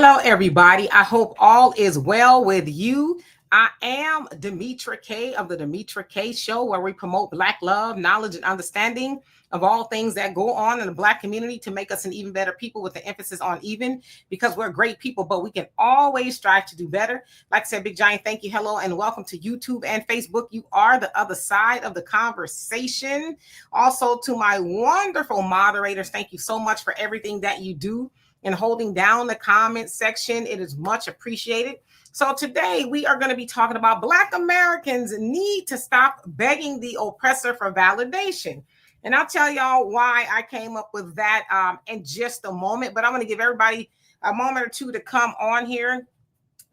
Hello, everybody. I hope all is well with you. I am Demetra K of the Demetra K Show, where we promote Black love, knowledge, and understanding of all things that go on in the Black community to make us an even better people, with the emphasis on even, because we're great people, but we can always strive to do better. Like I said, big giant thank you, hello, and welcome to YouTube and Facebook. You are the other side of the conversation. Also, to my wonderful moderators, thank you so much for everything that you do and holding down the comment section. It is much appreciated. So today we are going to be talking about Black Americans need to stop begging the oppressor for validation. And I'll tell y'all why I came up with that in just a moment, but I'm going to give everybody a moment or two to come on here.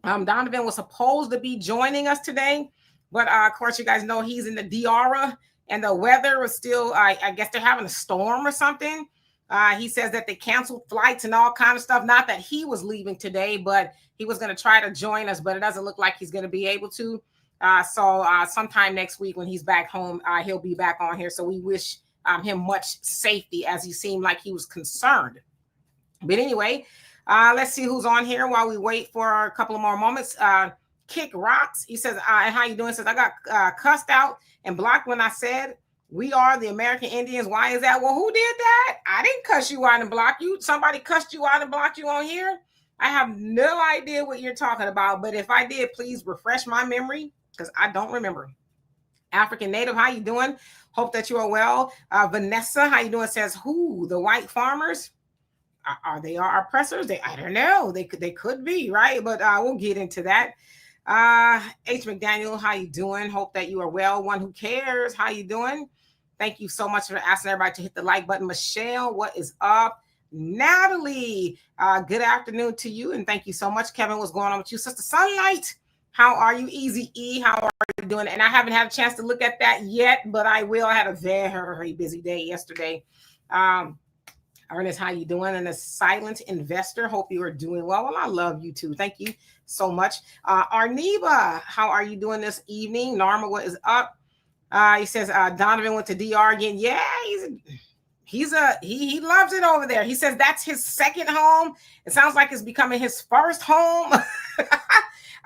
Donovan was supposed to be joining us today, but of course you guys know he's in the DR and the weather was still, I guess they're having a storm or something. He says that they canceled flights and all kind of stuff. Not that he was leaving today, but he was going to try to join us, but it doesn't look like he's going to be able to. So sometime next week when he's back home, he'll be back on here. So we wish him much safety, as he seemed like he was concerned. But anyway, let's see who's on here while we wait for a couple of more moments. Kick Rocks. He says, how you doing? He says, I got cussed out and blocked when I said, we are the American Indians. Why is that? Well, who did that? I didn't cuss you out and block you. Somebody cussed you out and blocked you on here. I have no idea what you're talking about. But if I did, please refresh my memory because I don't remember. African Native, how you doing? Hope that you are well. Vanessa, how you doing? Says, who? The white farmers? Are they our oppressors? I don't know. They could be, right? But we'll get into that. H. McDaniel, how you doing? Hope that you are well. One who cares, how you doing? Thank you so much for asking everybody to hit the like button. Michelle, what is up? Natalie, good afternoon to you, and thank you so much. Kevin, what's going on with you? Sister Sunlight, how are you? Easy E, how are you doing? And I haven't had a chance to look at that yet, but I will. I had a very busy day yesterday. Ernest, how you doing? And a silent investor, hope you are doing well. Well, I love you too. Thank you so much. Arneva, how are you doing this evening? Norma, what is up? He says Donovan went to DR again. Yeah, he loves it over there. He says that's his second home. It sounds like it's becoming his first home.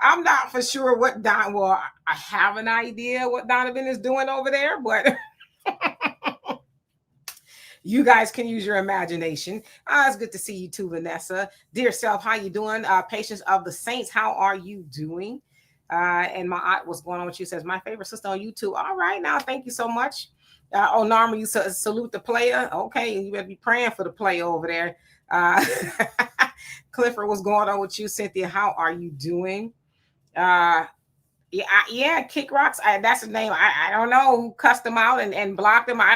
I'm not for sure what I have an idea what Donovan is doing over there, but you guys can use your imagination. It's good to see you too, Vanessa. Dear self, how you doing? Patience of the Saints, how are you doing? And my aunt, what's going on with you? Says, my favorite sister on YouTube. All right, now, thank you so much. Norma, you salute the player. Okay, you better be praying for the player over there. Clifford, what's going on with you? Cynthia, how are you doing? Yeah, Kick Rocks. That's his name. I don't know who cussed him out and blocked him. I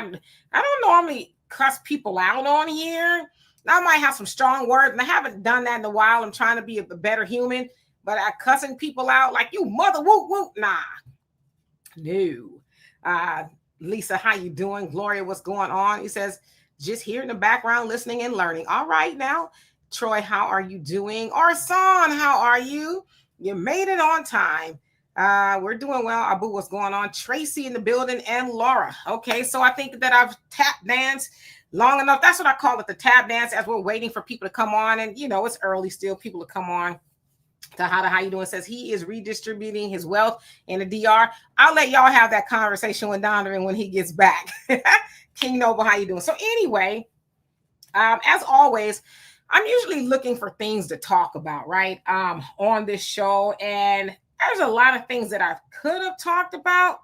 don't normally cuss people out on here. Now, I might have some strong words, and I haven't done that in a while. I'm trying to be a better human. But cussing people out like you mother whoop whoop, nah, no. Lisa, how you doing? Gloria, what's going on? He says, just here in the background, listening and learning. All right now. Troy, how are you doing? Arson, how are you? You made it on time. We're doing well. Abu, what's going on? Tracy in the building and Laura. Okay, so I think that I've tap danced long enough. That's what I call it, the tap dance, as we're waiting for people to come on. And, you know, it's early still, people to come on. Tahada, how you doing? Says he is redistributing his wealth in the DR. I'll let y'all have that conversation with Donovan when he gets back. King Noble, how you doing? So anyway, as always, I'm usually looking for things to talk about, right? On this show. And there's a lot of things that I could have talked about.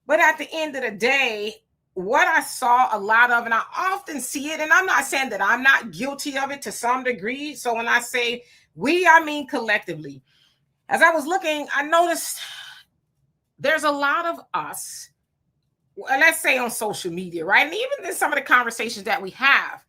But at the end of the day, what I saw a lot of, and I often see it, and I'm not saying that I'm not guilty of it to some degree. So when I say we, I mean collectively. As I was looking, I noticed there's a lot of us, let's say on social media, right? And even in some of the conversations that we have,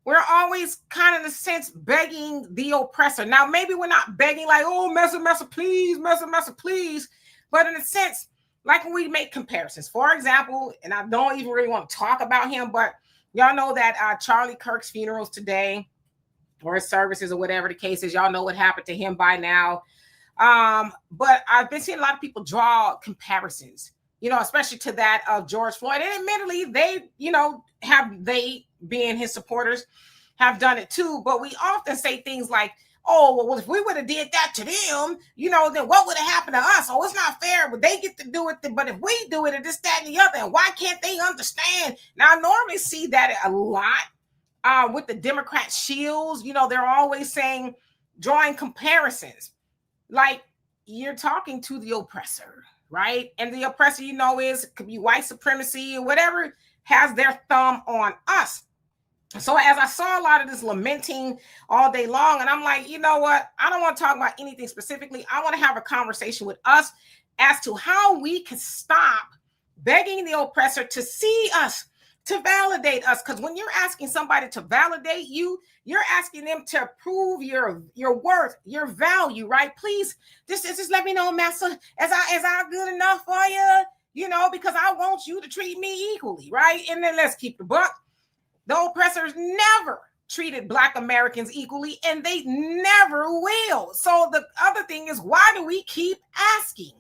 we're always kind of in a sense begging the oppressor. Now, maybe we're not begging like, oh, Messer, please, Messer, please. But in a sense, like when we make comparisons, for example, and I don't even really want to talk about him, but y'all know that Charlie Kirk's funerals today, or his services, or whatever the case is, y'all know what happened to him by now. But I've been seeing a lot of people draw comparisons, you know, especially to that of George Floyd. And admittedly, they, you know, being his supporters, have done it too. But we often say things like, oh, well, if we would have did that to them, then what would have happened to us? Oh, it's not fair, but they get to do it. But if we do it and this, that, and the other, and why can't they understand? Now, I normally see that a lot with the Democrat shields. They're always saying, drawing comparisons. Like, you're talking to the oppressor, right? And the oppressor, could be white supremacy or whatever has their thumb on us. So as I saw a lot of this lamenting all day long, and I'm like, you know what? I don't want to talk about anything specifically. I want to have a conversation with us as to how we can stop begging the oppressor to see us, to validate us. Because when you're asking somebody to validate you, you're asking them to prove your worth, your value, right? Please, just let me know, Master, as I good enough for you, because I want you to treat me equally, right? And then let's keep the buck. The oppressors never treated Black Americans equally, and they never will. So the other thing is, why do we keep asking?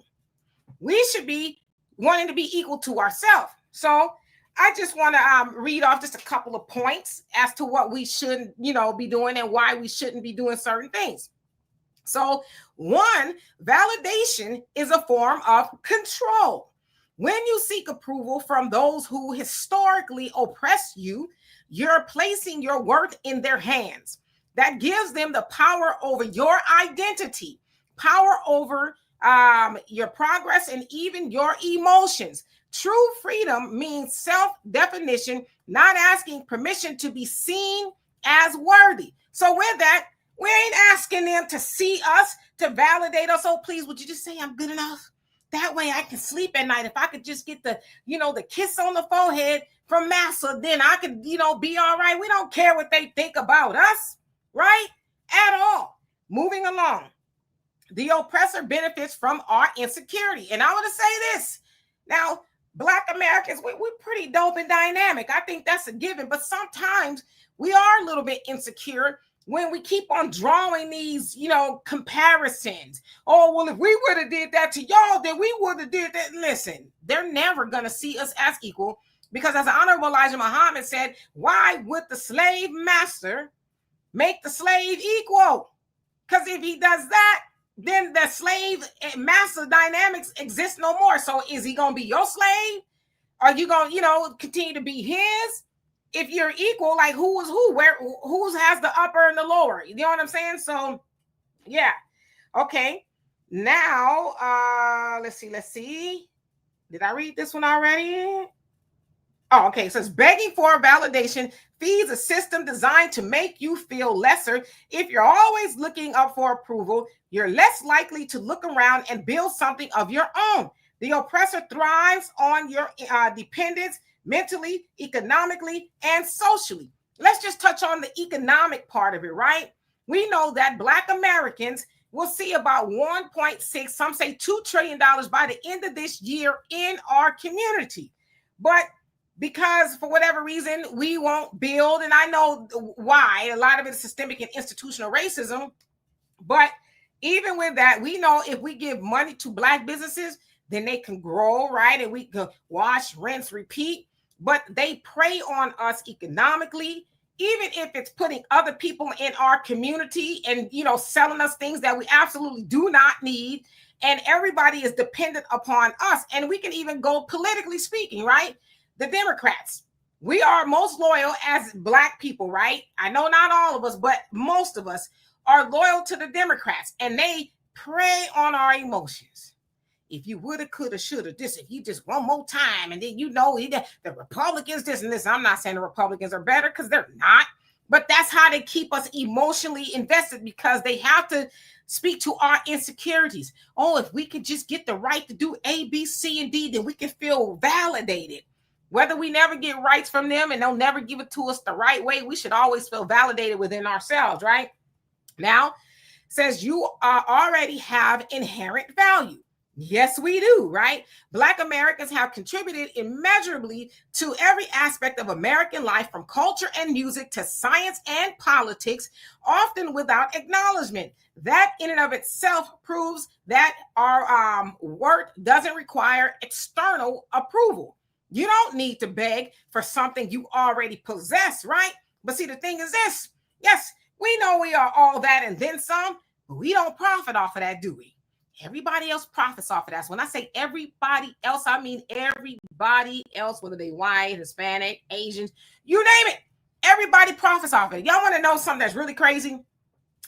We should be wanting to be equal to ourselves. So I just want to read off just a couple of points as to what we should, be doing and why we shouldn't be doing certain things. So, one, validation is a form of control. When you seek approval from those who historically oppress you, you're placing your worth in their hands. That gives them the power over your identity, power over your progress, and even your emotions. True freedom means self-definition, not asking permission to be seen as worthy. So with that, we ain't asking them to see us, to validate us. Oh, please, would you just say I'm good enough? That way I can sleep at night. If I could just get the kiss on the forehead from Massa, then I could, be all right. We don't care what they think about us, right? At all. Moving along. The oppressor benefits from our insecurity. And I want to say this. Now, Black Americans, we're pretty dope and dynamic. I think that's a given. But sometimes we are a little bit insecure when we keep on drawing these, comparisons. Oh, well, if we would have did that to y'all, then we would have did that. Listen, they're never going to see us as equal, because as Honorable Elijah Muhammad said, why would the slave master make the slave equal? Because if he does that, then the slave master dynamics exist no more. So is he going to be your slave? Are you going to, continue to be his? If you're equal, like who is who? Who has the upper and the lower? You know what I'm saying? So, yeah. Okay. Now, let's see. Did I read this one already? Oh, okay. It says begging for validation feeds a system designed to make you feel lesser. If you're always looking up for approval, you're less likely to look around and build something of your own. The oppressor thrives on your dependence, mentally, economically, and socially. Let's just touch on the economic part of it, right? We know that Black Americans will see about 1.6, some say $2 trillion by the end of this year in our community. But because for whatever reason, we won't build, and I know why, a lot of it is systemic and institutional racism. But even with that, we know if we give money to Black businesses, then they can grow, right? And we can wash, rinse, repeat. But they prey on us economically, even if it's putting other people in our community and, selling us things that we absolutely do not need. And everybody is dependent upon us. And we can even go politically speaking, right? The Democrats, we are most loyal as Black people, right? I know not all of us, but most of us are loyal to the Democrats, and they prey on our emotions. If you woulda, coulda, shoulda, this, if you just one more time, and then the Republicans, this and this. I'm not saying the Republicans are better, because they're not, but that's how they keep us emotionally invested, because they have to speak to our insecurities. Oh, if we could just get the right to do A, B, C, and D, then we can feel validated. Whether we never get rights from them and they'll never give it to us the right way, we should always feel validated within ourselves, right? Now, says you already have inherent value. Yes, we do, right? Black Americans have contributed immeasurably to every aspect of American life, from culture and music to science and politics, often without acknowledgement. That in and of itself proves that our work doesn't require external approval. You don't need to beg for something you already possess, right? But see, the thing is this. Yes, We know we are all that and then some, but we don't profit off of that, do we? Everybody else profits off of that. So when I say everybody else, I mean everybody else, whether they white, Hispanic, Asians, you name it. Everybody profits off of it. Y'all want to know something that's really crazy?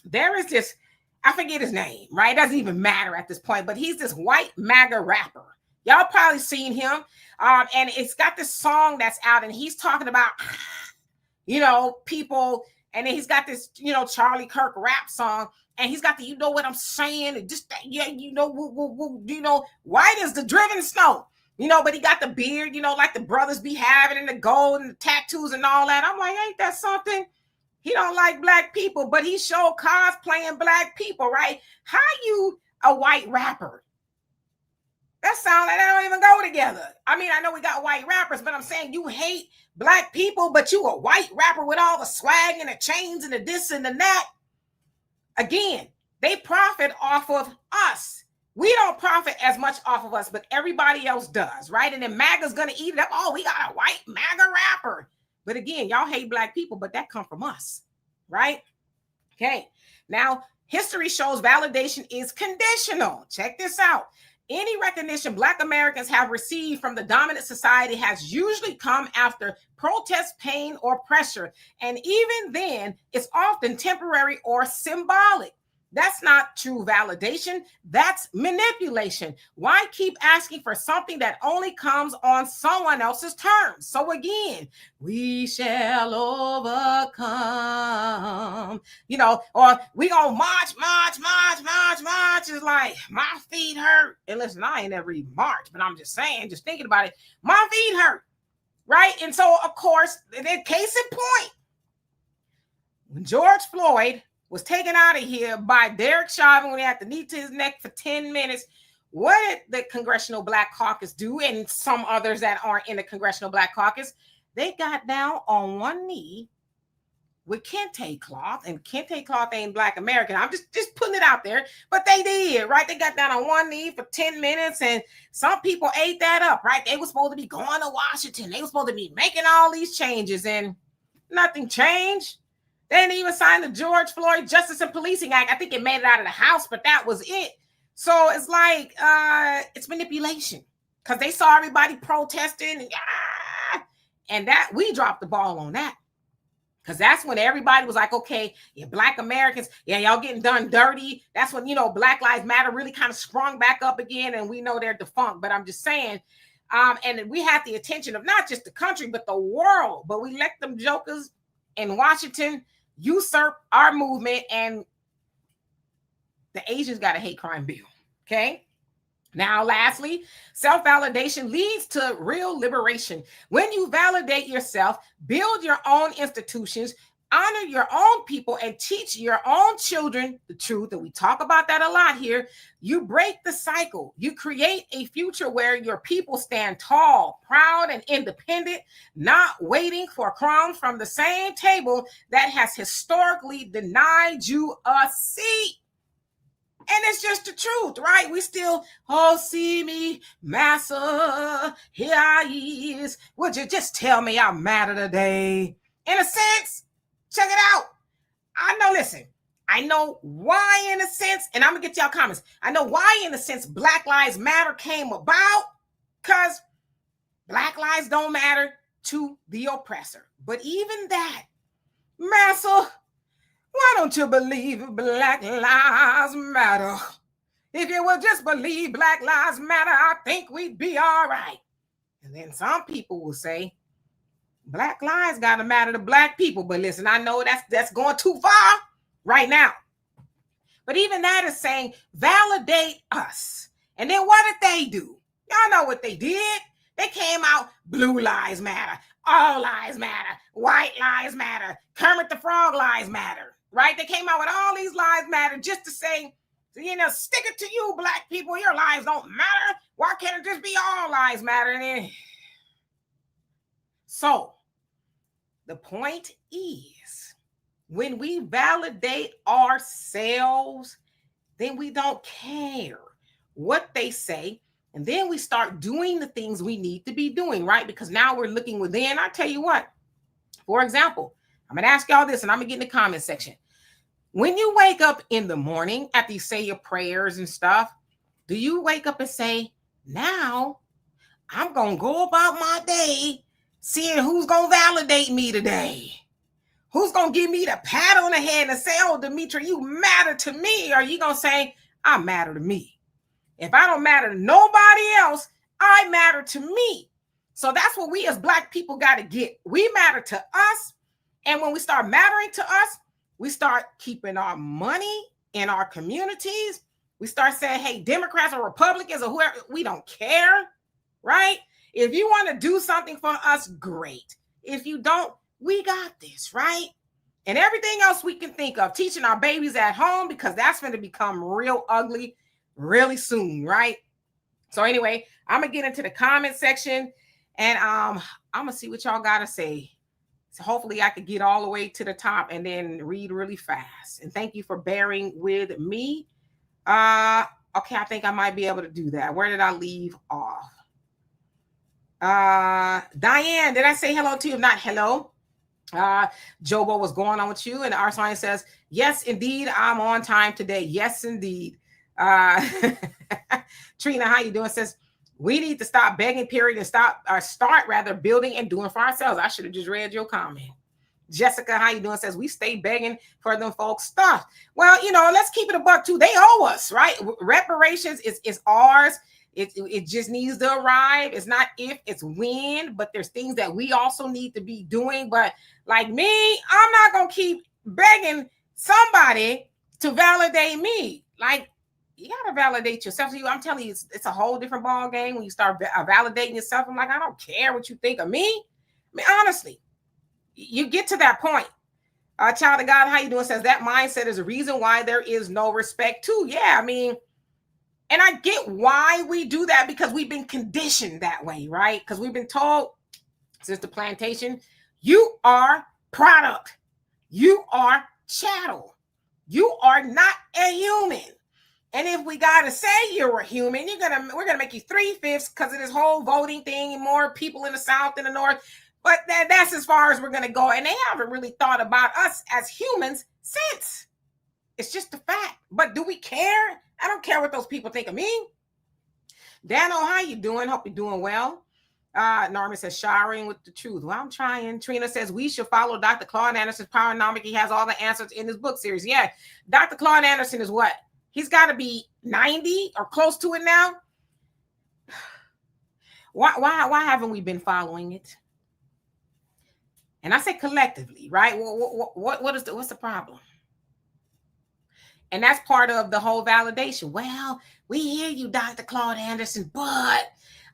There is this, I forget his name, right? It doesn't even matter at this point, but he's this white MAGA rapper. Y'all probably seen him. And it's got this song that's out, and he's talking about, people. And then he's got this, Charlie Kirk rap song. And he's got the, you know what I'm saying? And just, white as the driven snow. But he got the beard, like the brothers be having, and the gold and the tattoos and all that. I'm like, ain't that something? He don't like black people, but he showed cosplaying black people, right? How you a white rapper? That sounds like that don't even go together. I mean, I know we got white rappers, but I'm saying you hate black people, but you a white rapper with all the swag and the chains and the this and the that. Again, they profit off of us. We don't profit as much off of us, but everybody else does, right? And then MAGA's going to eat it up. Oh, we got a white MAGA rapper. But again, y'all hate black people, but that come from us, right? Okay. Now, history shows validation is conditional. Check this out. Any recognition Black Americans have received from the dominant society has usually come after protest, pain, or pressure. And even then, it's often temporary or symbolic. That's not true validation. That's manipulation. Why keep asking for something that only comes on someone else's terms? So again, we shall overcome, or we gonna march. It's like, my feet hurt. And listen, I ain't never even marched, but I'm just saying, just thinking about it, my feet hurt, right? And so, of course, the case in point, when George Floyd was taken out of here by Derek Chauvin when he had the knee to his neck for 10 minutes. What did the Congressional Black Caucus do, and some others that aren't in the Congressional Black Caucus? They got down on one knee with kente cloth, and kente cloth ain't Black American. I'm just putting it out there, but they did, right? They got down on one knee for 10 minutes, and some people ate that up, right? They were supposed to be going to Washington. They were supposed to be making all these changes, and nothing changed. They didn't even sign the George Floyd Justice and Policing Act. I think it made it out of the House, but that was it. So it's like, it's manipulation, because they saw everybody protesting, and that we dropped the ball on that. Because that's when everybody was like, okay, yeah, Black Americans, yeah, y'all getting done dirty. That's when, Black Lives Matter really kind of sprung back up again, and we know they're defunct. But I'm just saying, and we had the attention of not just the country, but the world. But we let them jokers in Washington usurp our movement, and the Asians got a hate crime bill. Okay. Now, lastly, self-validation leads to real liberation. When you validate yourself, build your own institutions, honor your own people, and teach your own children the truth, and we talk about that a lot here, you break the cycle. You create a future where your people stand tall, proud, and independent, not waiting for crumbs from the same table that has historically denied you a seat. And it's just the truth, right? We still, see me, massa, here I is. Would you just tell me I'm mad today? In a sense, check it out. I know why in a sense, and I'm going to get y'all comments. I know why in a sense Black Lives Matter came about, because Black lives don't matter to the oppressor. But even that, massa, why don't you believe Black Lives Matter? If you would just believe Black Lives Matter, I think we'd be all right. And then some people will say, Black lives got to matter to Black people. But listen, I know that's going too far right now. But even that is saying, validate us. And then what did they do? Y'all know what they did. They came out, blue lives matter, all lives matter, white lives matter, Kermit the Frog lives matter. Right? They came out with all these lives matter just to say, stick it to you, Black people. Your lives don't matter. Why can't it just be all lives matter? And so the point is, when we validate ourselves, then we don't care what they say. And then we start doing the things we need to be doing, right? Because now we're looking within. I tell you what, for example, I'm going to ask y'all this, and I'm going to get in the comment section. when you wake up in the morning after you say your prayers and stuff, do you wake up and say, now I'm going to go about my day seeing who's going to validate me today? Who's going to give me the pat on the head and say, oh, Demetra, you matter to me? Or are you going to say, I matter to me? If I don't matter to nobody else, I matter to me. So that's what we as Black people got to get. We matter to us. And when we start mattering to us, we start keeping our money in our communities. We start saying, hey, Democrats or Republicans or whoever, we don't care, right? If you want to do something for us, great. If you don't, we got this, right? And everything else we can think of, teaching our babies at home, because that's going to become real ugly really soon, right? So anyway, I'm going to get into the comment section and I'm going to see what y'all got to say. So hopefully I could get all the way to the top and then read really fast. And thank you for bearing with me. Okay, I think I might be able to do that. Where did I leave off? Diane, did I say hello to you? If not, hello. Jobo, what's going on with you? And Arslan says, yes, indeed, I'm on time today. Yes, indeed. Trina, how you doing? Says, we need to stop begging, period, and start rather building and doing for ourselves. I should have just read your comment. Jessica, how you doing? Says, we stay begging for them folks stuff. Well, let's keep it a buck too. They owe us, right? Reparations is ours. It just needs to arrive. It's not if, it's when, but there's things that we also need to be doing. But like me, I'm not going to keep begging somebody to validate me. Like, you got to validate yourself. So I'm telling you, it's a whole different ball game when you start validating yourself. I'm like, I don't care what you think of me. I mean, honestly, you get to that point. Child of God, how you doing? Says that mindset is a reason why there is no respect too. Yeah, I mean, and I get why we do that, because we've been conditioned that way, right? Because we've been told since the plantation, you are product. You are chattel. You are not a human. And if we got to say you're a human, we're going to make you 3/5 because of this whole voting thing and more people in the South than the North. But that's as far as we're going to go. And they haven't really thought about us as humans since. It's just a fact. But do we care? I don't care what those people think of me. Dano, how you doing? Hope you're doing well. Norman says, showering with the truth. Well, I'm trying. Trina says, we should follow Dr. Claude Anderson's Powernomic. He has all the answers in his book series. Yeah. Dr. Claude Anderson is what? He's got to be 90 or close to it now. Why haven't we been following it? And I say collectively, right? What's the problem? And that's part of the whole validation. Well, we hear you, Dr. Claude Anderson, but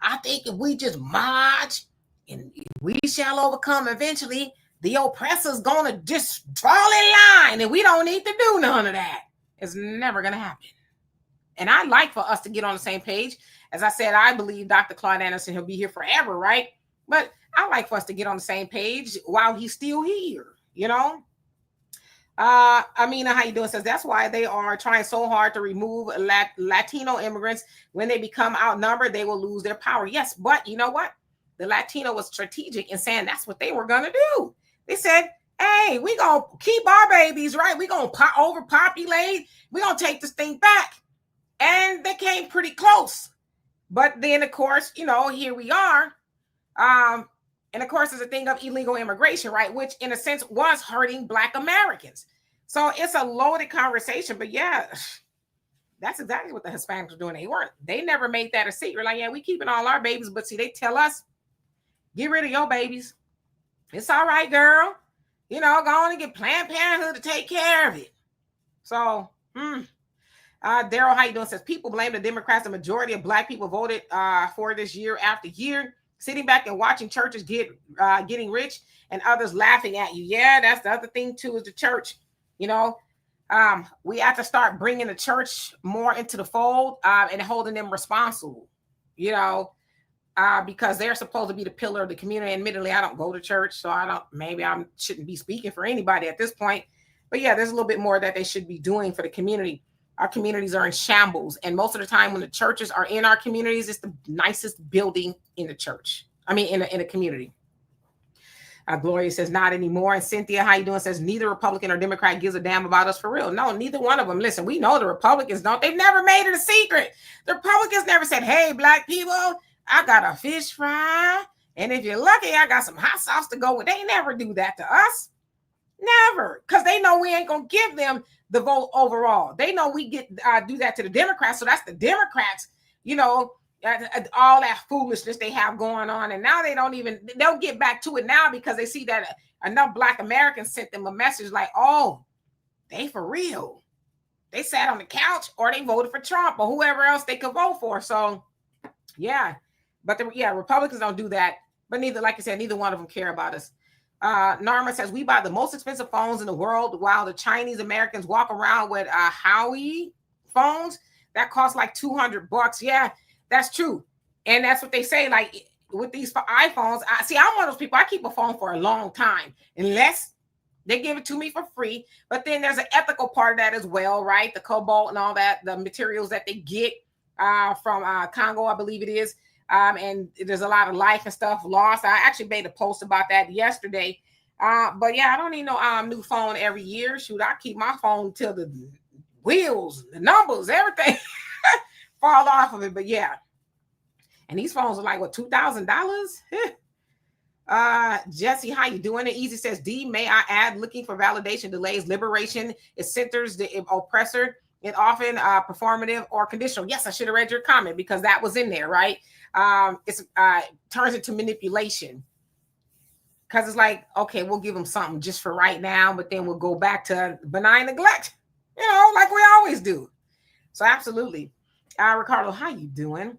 I think if we just march and we shall overcome eventually, the oppressor's going to just fall in line and we don't need to do none of that. It's never going to happen. And I'd like for us to get on the same page. As I said, I believe Dr. Claude Anderson, he'll be here forever, right? But I'd like for us to get on the same page while he's still here, Amina, how you doing? Says that's why they are trying so hard to remove Latino immigrants. When they become outnumbered, they will lose their power. Yes, but you know what? The Latino was strategic in saying that's what they were going to do. They said, hey, we're going to keep our babies, right? We're going to overpopulate. We're going to take this thing back. And they came pretty close. But then, of course, here we are. And of course, there's a thing of illegal immigration, right? Which in a sense was hurting Black Americans. So it's a loaded conversation, but yeah, that's exactly what the Hispanics were doing. They never made that a secret. Like, yeah, we keeping all our babies, but see, they tell us, get rid of your babies. It's all right, girl. Go on and get Planned Parenthood to take care of it. So, Daryl, how you doing? Says people blame the Democrats. The majority of Black people voted for this year after year. Sitting back and watching churches getting rich and others laughing at you. Yeah, that's the other thing too, is the church. We have to start bringing the church more into the fold and holding them responsible, because they're supposed to be the pillar of the community. Admittedly, I don't go to church, so I shouldn't be speaking for anybody at this point. But yeah, there's a little bit more that they should be doing for the community. Our communities are in shambles. And most of the time when the churches are in our communities, it's the nicest building in the church. In a community. Gloria says not anymore. And Cynthia, how you doing? Says neither Republican or Democrat gives a damn about us for real. No, neither one of them. Listen, we know the Republicans don't. They've never made it a secret. The Republicans never said, hey, black people, I got a fish fry. And if you're lucky, I got some hot sauce to go with. They never do that to us. Never. Because they know we ain't going to give them the vote overall. They know we get do that to the Democrats. So that's the Democrats, you know, all that foolishness they have going on. And now they'll get back to it now because they see that enough Black Americans sent them a message like, oh, they for real. They sat on the couch or they voted for Trump or whoever else they could vote for. So, yeah. But Republicans don't do that. But neither, like I said, neither one of them care about us. Narma says, we buy the most expensive phones in the world while the Chinese Americans walk around with Huawei phones that cost like $200. Yeah, that's true. And that's what they say, like with these iPhones. I'm one of those people, I keep a phone for a long time, unless they give it to me for free. But then there's an ethical part of that as well, right? The cobalt and all that, the materials that they get from Congo, I believe it is. And there's a lot of life and stuff lost. I actually made a post about that yesterday. But yeah, I don't need no new phone every year. Shoot, I keep my phone till the wheels, the numbers, everything fall off of it. But yeah. And these phones are like, what, $2,000? Jesse, how you doing? It Easy says, D, may I add, looking for validation delays liberation. It centers the oppressor. It often performative or conditional. Yes, I should have read your comment because that was in there, right? It's turns into manipulation because it's like, okay, we'll give them something just for right now, but then we'll go back to benign neglect, you know, like we always do. So absolutely. Ricardo, how you doing?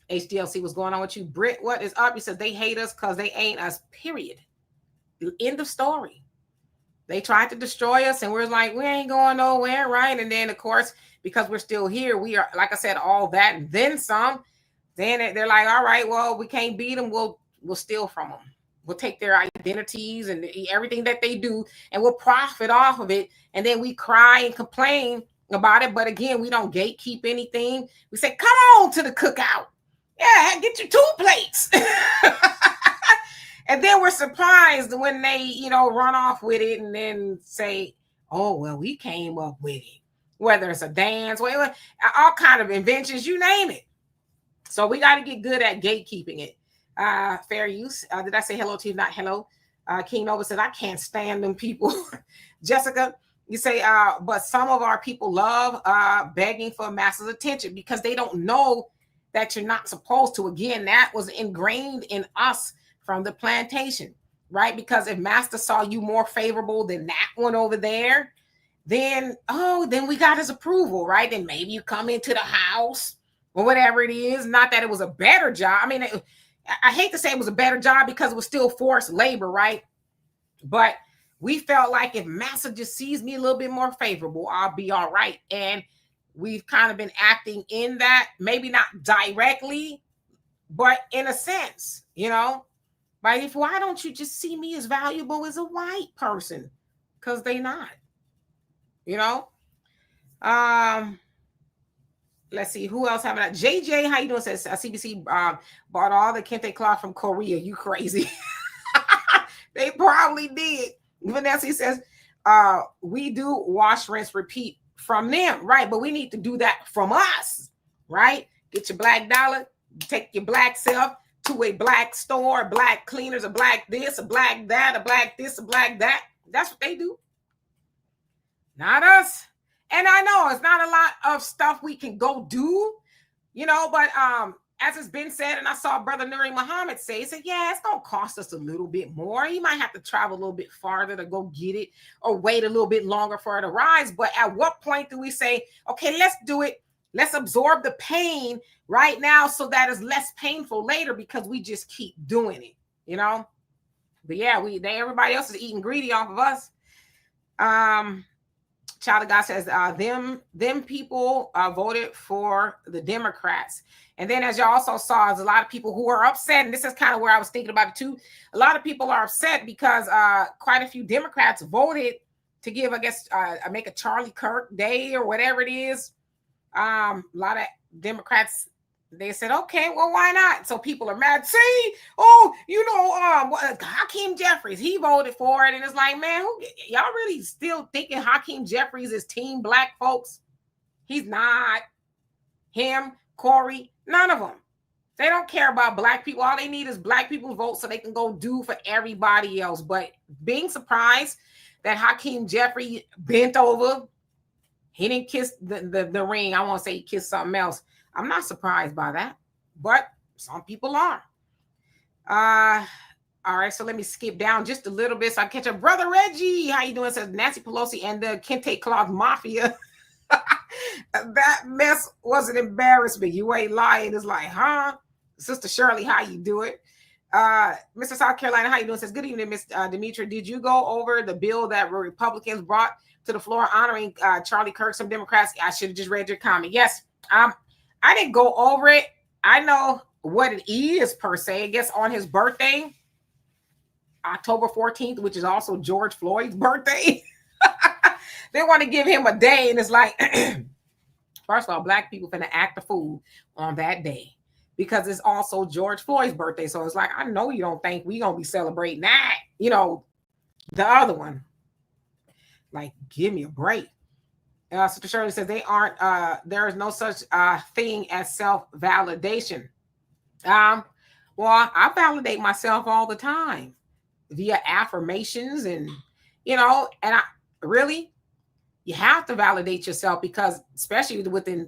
HDLC, what's going on with you? Britt, what is up? He says they hate us because they ain't us, period. End of story. They tried to destroy us and we're like, we ain't going nowhere, right? And then, of course, because we're still here, we are, like I said, all that and then some. Then they're like, all right, well, we can't beat them. We'll steal from them. We'll take their identities and everything that they do and we'll profit off of it. And then we cry and complain about it. But again, we don't gatekeep anything. We say, come on to the cookout. Yeah, get your 2 plates. And then we're surprised when they, you know, run off with it and then say, oh, well, we came up with it. Whether it's a dance, all kind of inventions, you name it. So we got to get good at gatekeeping it. Fair use. Did I say hello to you? Not hello. King Nova said, I can't stand them people. Jessica, you say, but some of our people love begging for masses' attention because they don't know that you're not supposed to. Again, that was ingrained in us from the plantation, right? Because if master saw you more favorable than that one over there, then we got his approval, right? Then maybe you come into the house or whatever it is. Not that it was a better job. I mean, I hate to say it was a better job because it was still forced labor, right? But we felt like if master just sees me a little bit more favorable, I'll be all right. And we've kind of been acting in that, maybe not directly, but in a sense, you know, like, why don't you just see me as valuable as a white person? Because they not, you know. Let's see who else having that. JJ, how you doing? Says CBC bought all the kente cloth from Korea. You crazy? They probably did. Vanessa says we do wash, rinse, repeat from them, right? But we need to do that from us, right? Get your black dollar, take your black self to a black store, black cleaners, a black this, a black that, a black this, a black that. That's what they do. Not us. And I know it's not a lot of stuff we can go do, you know, but as it's been said, and I saw Brother Nuri Muhammad say, he said, yeah, it's going to cost us a little bit more. You might have to travel a little bit farther to go get it or wait a little bit longer for it to rise. But at what point do we say, okay, let's do it. Let's absorb the pain right now so that it's less painful later because we just keep doing it, you know? But yeah, everybody else is eating greedy off of us. Child of God says, them people voted for the Democrats. And then as you also saw, there's a lot of people who are upset. And this is kind of where I was thinking about it too. A lot of people are upset because quite a few Democrats voted to give, I guess, make a Charlie Kirk day or whatever it is. A lot of Democrats They said, okay, well, why not? So people are mad. See, oh, Hakeem Jeffries, he voted for it. And it's like, man, y'all really still thinking Hakeem Jeffries is team black folks? He's not. Him, Corey, none of them. They don't care about black people. All they need is black people's vote so they can go do for everybody else. But being surprised that Hakeem Jeffries bent over, he didn't kiss the ring. I won't say he kissed something else. I'm not surprised by that, but some people are. All right, so let me skip down just a little bit so I catch up. Brother Reggie, how you doing? Says Nancy Pelosi and the Kente Cloth Mafia. That mess was an embarrassment. You ain't lying. It's like, huh? Sister Shirley, how you doing? Mr. South Carolina, how you doing? Says, good evening, Miss Demetria. Did you go over the bill that Republicans brought to the floor honoring Charlie Kirk? Some Democrats, I should have just read your comment. Yes, I didn't go over it. I know what it is per se. I guess on his birthday, October 14th, which is also George Floyd's birthday. They want to give him a day, and it's like, first of all, black people finna act a fool on that day because it's also George Floyd's birthday. So it's like, I know you don't think we gonna be celebrating that, the other one. Like, give me a break. Sister Shirley says they aren't. There is no such thing as self-validation. Well, I validate myself all the time via affirmations, and and I really. You have to validate yourself because, especially within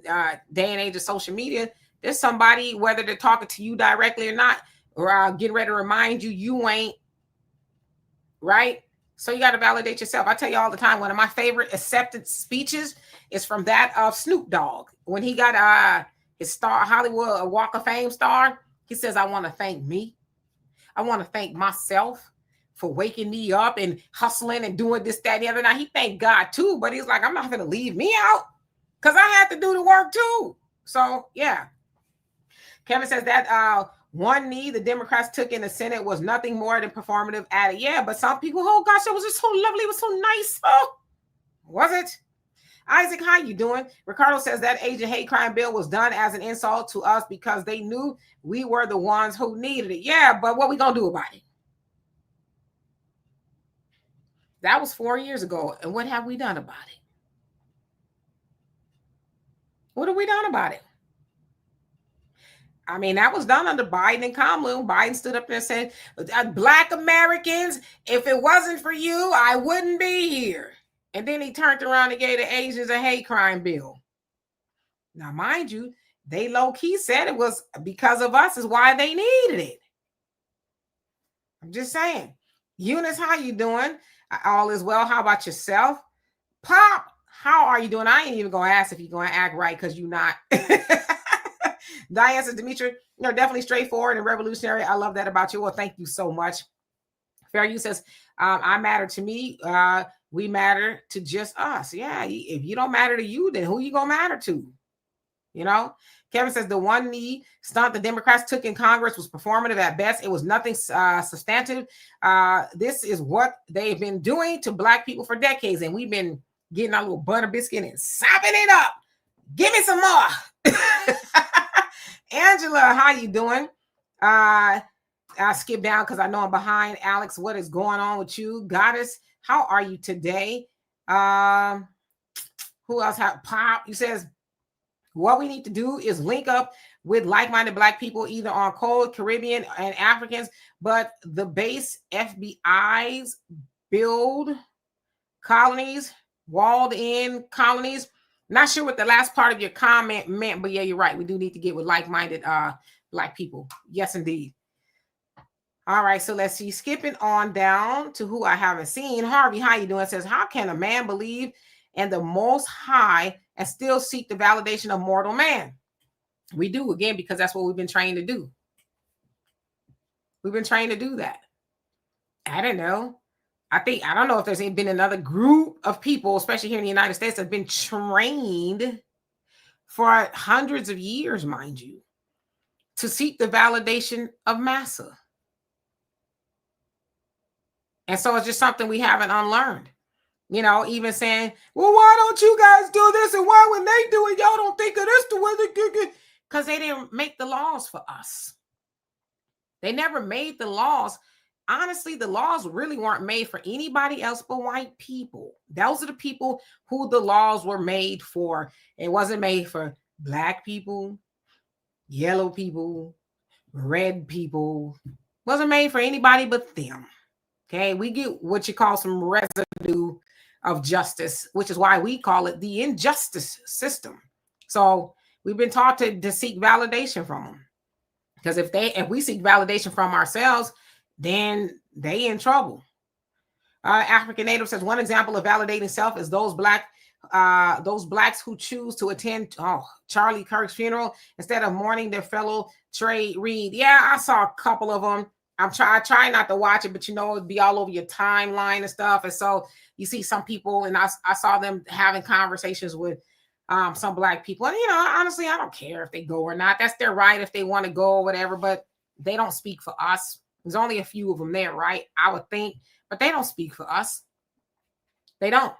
day and age of social media, there's somebody, whether they're talking to you directly or not, or getting ready to remind you, you ain't right. So you got to validate yourself. I tell you all the time, one of my favorite acceptance speeches is from that of Snoop Dogg. When he got his Hollywood Walk of Fame star, he says, I want to thank me. I want to thank myself for waking me up and hustling and doing this, that, and the other. Now, he thanked God too, but he's like, I'm not going to leave me out because I had to do the work too. So, yeah. Kevin says that one knee the Democrats took in the Senate was nothing more than performative added. Yeah, but some people, oh gosh, it was just so lovely. It was so nice. Oh, was it? Isaac, how you doing? Ricardo says that Asian hate crime bill was done as an insult to us because they knew we were the ones who needed it. Yeah, but what we going to do about it? That was 4 years ago. And what have we done about it? What have we done about it? I mean, that was done under Biden and Kamala. Biden stood up there and said, Black Americans, if it wasn't for you, I wouldn't be here. And then he turned around and gave the Asians a hate crime bill. Now, mind you, they low-key said it was because of us is why they needed it. I'm just saying. Eunice, how you doing? All is well. How about yourself? Pop, how are you doing? I ain't even going to ask if you're going to act right because you're not. Diane says, Demetria, you're definitely straightforward and revolutionary. I love that about you. Well, thank you so much. Fair You says, I matter to me. We matter to just us. Yeah, if you don't matter to you, then who you going to matter to? Kevin says the one knee stunt the Democrats took in Congress was performative at best. It was nothing substantive. This is what they've been doing to Black people for decades, and we've been getting our little butter biscuit and sopping it up. Give me some more. Angela, how you doing? I skip down because I know I'm behind. Alex, what is going on with you? Goddess, how are you today? Who else have Pop? You says, what we need to do is link up with like-minded Black people, either on Cold, Caribbean, and Africans, but the base FBIs build colonies, walled-in colonies. Not sure what the last part of your comment meant, but yeah, you're right. We do need to get with like-minded Black people. Yes, indeed. All right, so let's see. Skipping on down to who I haven't seen. Harvey, how you doing? Says, how can a man believe in the Most High and still seek the validation of mortal man? We do, again, because that's what we've been trained to do. We've been trained to do that. I don't know. I don't know if there's been another group of people, especially here in the United States, that have been trained for hundreds of years, mind you, to seek the validation of massa. And so it's just something we haven't unlearned. Even saying, well, why don't you guys do this? And why when they do it, y'all don't think of this the way they do it? Because they didn't make the laws for us. They never made the laws. Honestly, the laws really weren't made for anybody else but white people. Those are the people who the laws were made for. It wasn't made for black people, yellow people, red people. It wasn't made for anybody but them. Okay, we get what you call some residue of justice, which is why we call it the injustice system. So we've been taught to seek validation from them. Because if we seek validation from ourselves, then they in trouble. African Native says one example of validating self is those blacks who choose to attend Charlie Kirk's funeral instead of mourning their fellow Trey Reed. Yeah, I saw a couple of them. I try not to watch it, but it'd be all over your timeline and stuff. And so you see some people, and I saw them having conversations with some black people. And, honestly, I don't care if they go or not. That's their right if they want to go or whatever, but they don't speak for us. There's only a few of them there, right? I would think, but they don't speak for us. They don't.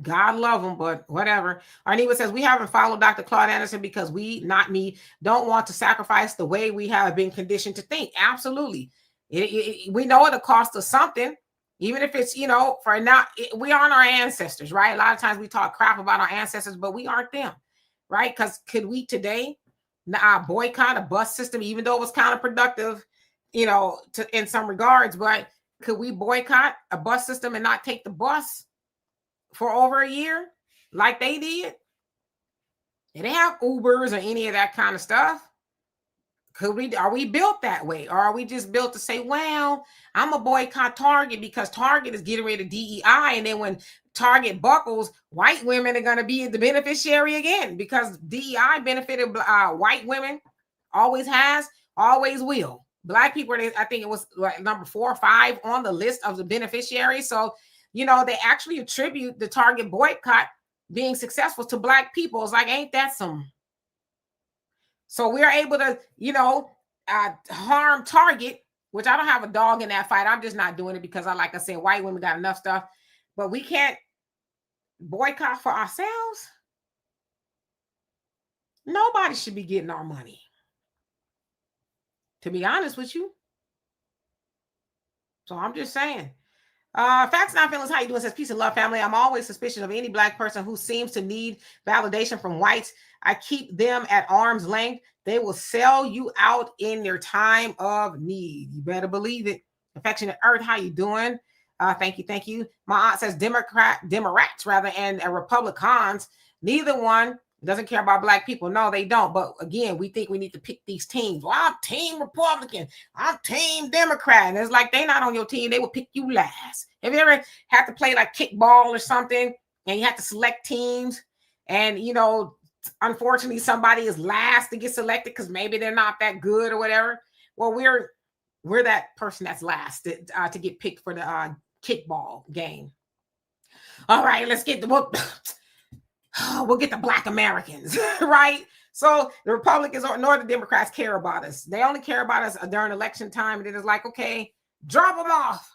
God love them, but whatever. Arneva says, we haven't followed Dr. Claude Anderson because we, not me, don't want to sacrifice the way we have been conditioned to think. Absolutely. We know it'll cost us something, even if it's, for now, we aren't our ancestors, right? A lot of times we talk crap about our ancestors, but we aren't them, right? Because could we today boycott a bus system, even though it was counterproductive, in some regards, but could we boycott a bus system and not take the bus for over a year like they did? They didn't have Ubers or any of that kind of stuff. Are we built that way? Or are we just built to say, well, I'm a boycott Target because Target is getting rid of DEI. And then when Target buckles, white women are going to be the beneficiary again because DEI benefited white women, always has, always will. Black people, I think it was like number 4 or 5 on the list of the beneficiaries. So, they actually attribute the Target boycott being successful to black people. It's like, ain't that some? So we're able to, harm Target, which I don't have a dog in that fight. I'm just not doing it because like I said, white women got enough stuff, but we can't boycott for ourselves. Nobody should be getting our money, to be honest with you. So I'm just saying. Facts Not Feelings, how you doing? Says peace and love, family. I'm always suspicious of any black person who seems to need validation from whites. I keep them at arm's length. They will sell you out in their time of need. You better believe it. Affectionate Earth, how you doing? Thank you. My aunt says Democrats and Republicans, neither one doesn't care about black people. No, they don't. But again, we think we need to pick these teams. Well, I'm team Republican. I'm team Democrat. And it's like, they're not on your team. They will pick you last. Have you ever had to play like kickball or something and you have to select teams and, unfortunately somebody is last to get selected because maybe they're not that good or whatever? Well, we're that person that's last to get picked for the kickball game. All right, let's get we'll get the black Americans, right? So the Republicans nor the Democrats care about us. They only care about us during election time. And it is like, okay, drop them off.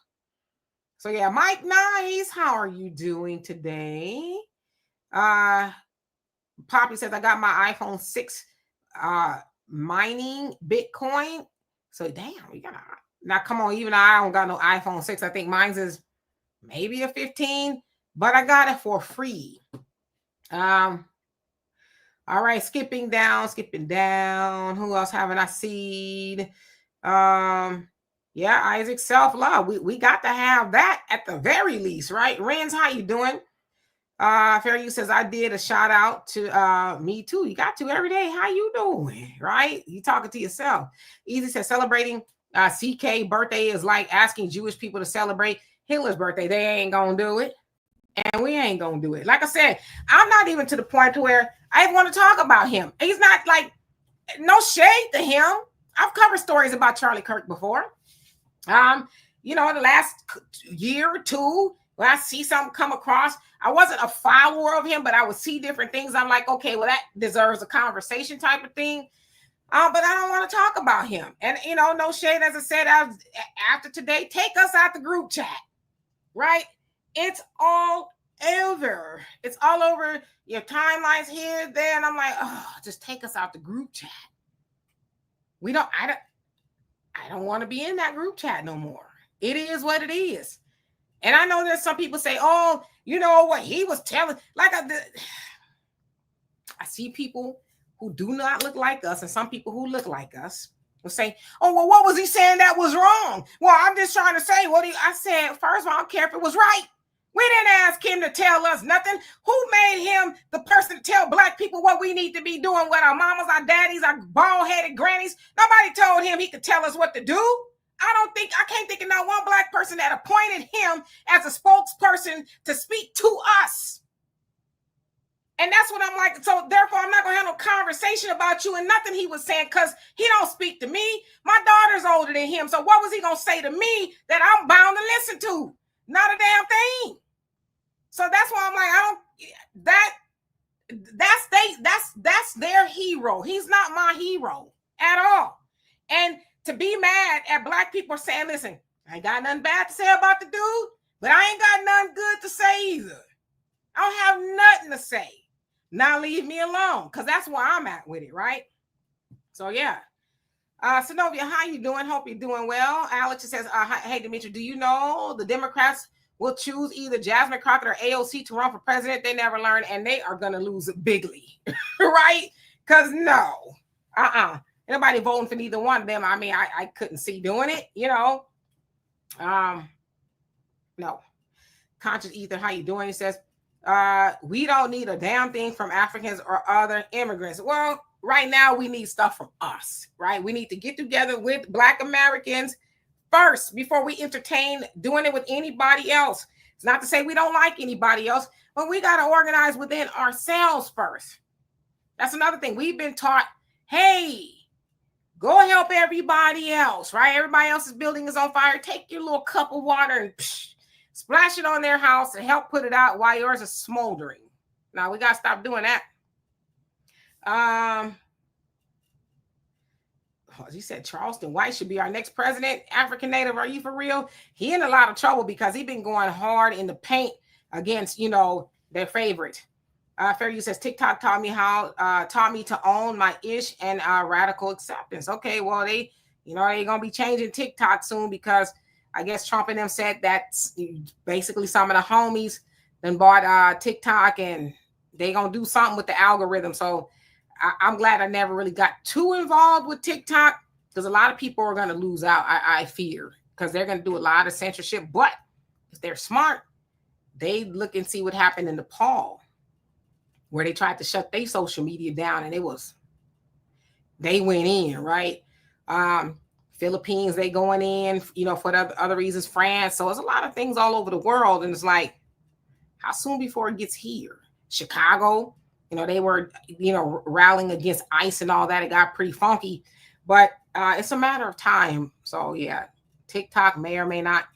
So yeah, Mike Nice, how are you doing today? Poppy says, I got my iPhone 6 mining Bitcoin. So damn, we gotta now come on, even though I don't got no iPhone 6. I think mine's is maybe a 15, but I got it for free. All right, skipping down. Who else haven't I seen? Yeah, Isaac, self-love. We got to have that at the very least, right? Renz, how you doing? Fair You says, I did a shout out to me too. You got to every day. How you doing? Right? You talking to yourself. Easy says, celebrating CK birthday is like asking Jewish people to celebrate Hitler's birthday. They ain't gonna do it. And we ain't gonna do it. Like I said, I'm not even to the point to where I want to talk about him. He's not like, no shade to him. I've covered stories about Charlie Kirk before. The last year or two, when I see something come across, I wasn't a follower of him, but I would see different things. I'm like, okay, well, that deserves a conversation type of thing. But I don't want to talk about him. And, no shade, as I said, after today, take us out the group chat, right? It's all ever. It's all over your timelines here, there, and I'm like, oh, just take us out the group chat. I don't want to be in that group chat no more. It is what it is. And I know that some people say, oh, you know what he was telling, like I see people who do not look like us and some people who look like us will say, oh, well, what was he saying that was wrong? Well, I'm just trying to say I said, first of all, I don't care if it was right. We didn't ask him to tell us nothing. Who made him the person to tell Black people what we need to be doing with our mamas, our daddies, our bald-headed grannies? Nobody told him he could tell us what to do. I can't think of not one Black person that appointed him as a spokesperson to speak to us. And that's what I'm like. So therefore, I'm not going to have no conversation about you and nothing he was saying because he don't speak to me. My daughter's older than him. So what was he going to say to me that I'm bound to listen to? Not a damn thing. So that's why I'm like, that's their hero. He's not my hero at all. And to be mad at Black people saying, listen, I ain't got nothing bad to say about the dude, but I ain't got nothing good to say either. I don't have nothing to say. Now leave me alone, because that's where I'm at with it, right? So yeah. Synovia, how you doing? Hope you're doing well. Alex says, hey, Demetri, do you know the Democrats will choose either Jasmine Crockett or AOC to run for president? They never learn, and they are going to lose bigly, right? Because no, nobody voting for neither one of them. I mean, I couldn't see doing it, you know. No. Conscious Ether, how you doing? He says, we don't need a damn thing from Africans or other immigrants. Well, right now we need stuff from us, right? We need to get together with Black Americans first before we entertain doing it with anybody else. It's not to say we don't like anybody else, but we got to organize within ourselves first. That's another thing. We've been taught, hey, go help everybody else, right? Everybody else's building is on fire. Take your little cup of water and splash it on their house and help put it out while yours is smoldering. Now we got to stop doing that. He said Charleston White should be our next president. African Native, are you for real? He in a lot of trouble because he been going hard in the paint against, you know, their favorite. Fairview says TikTok taught me to own my ish and radical acceptance. Okay, well they're gonna be changing TikTok soon because I guess Trump and them said that basically some of the homies then bought TikTok and they gonna do something with the algorithm. So I'm glad I never really got too involved with TikTok because a lot of people are going to lose out, I fear, because they're going to do a lot of censorship. But if they're smart, they look and see what happened in Nepal, where they tried to shut their social media down and they went in, right? Philippines, they going in, you know, for other reasons, France. So it's a lot of things all over the world. And it's like, how soon before it gets here? Chicago. You know, they were, you know, rallying against ICE and all that. It got pretty funky, but it's a matter of time. So, yeah, TikTok may or may not.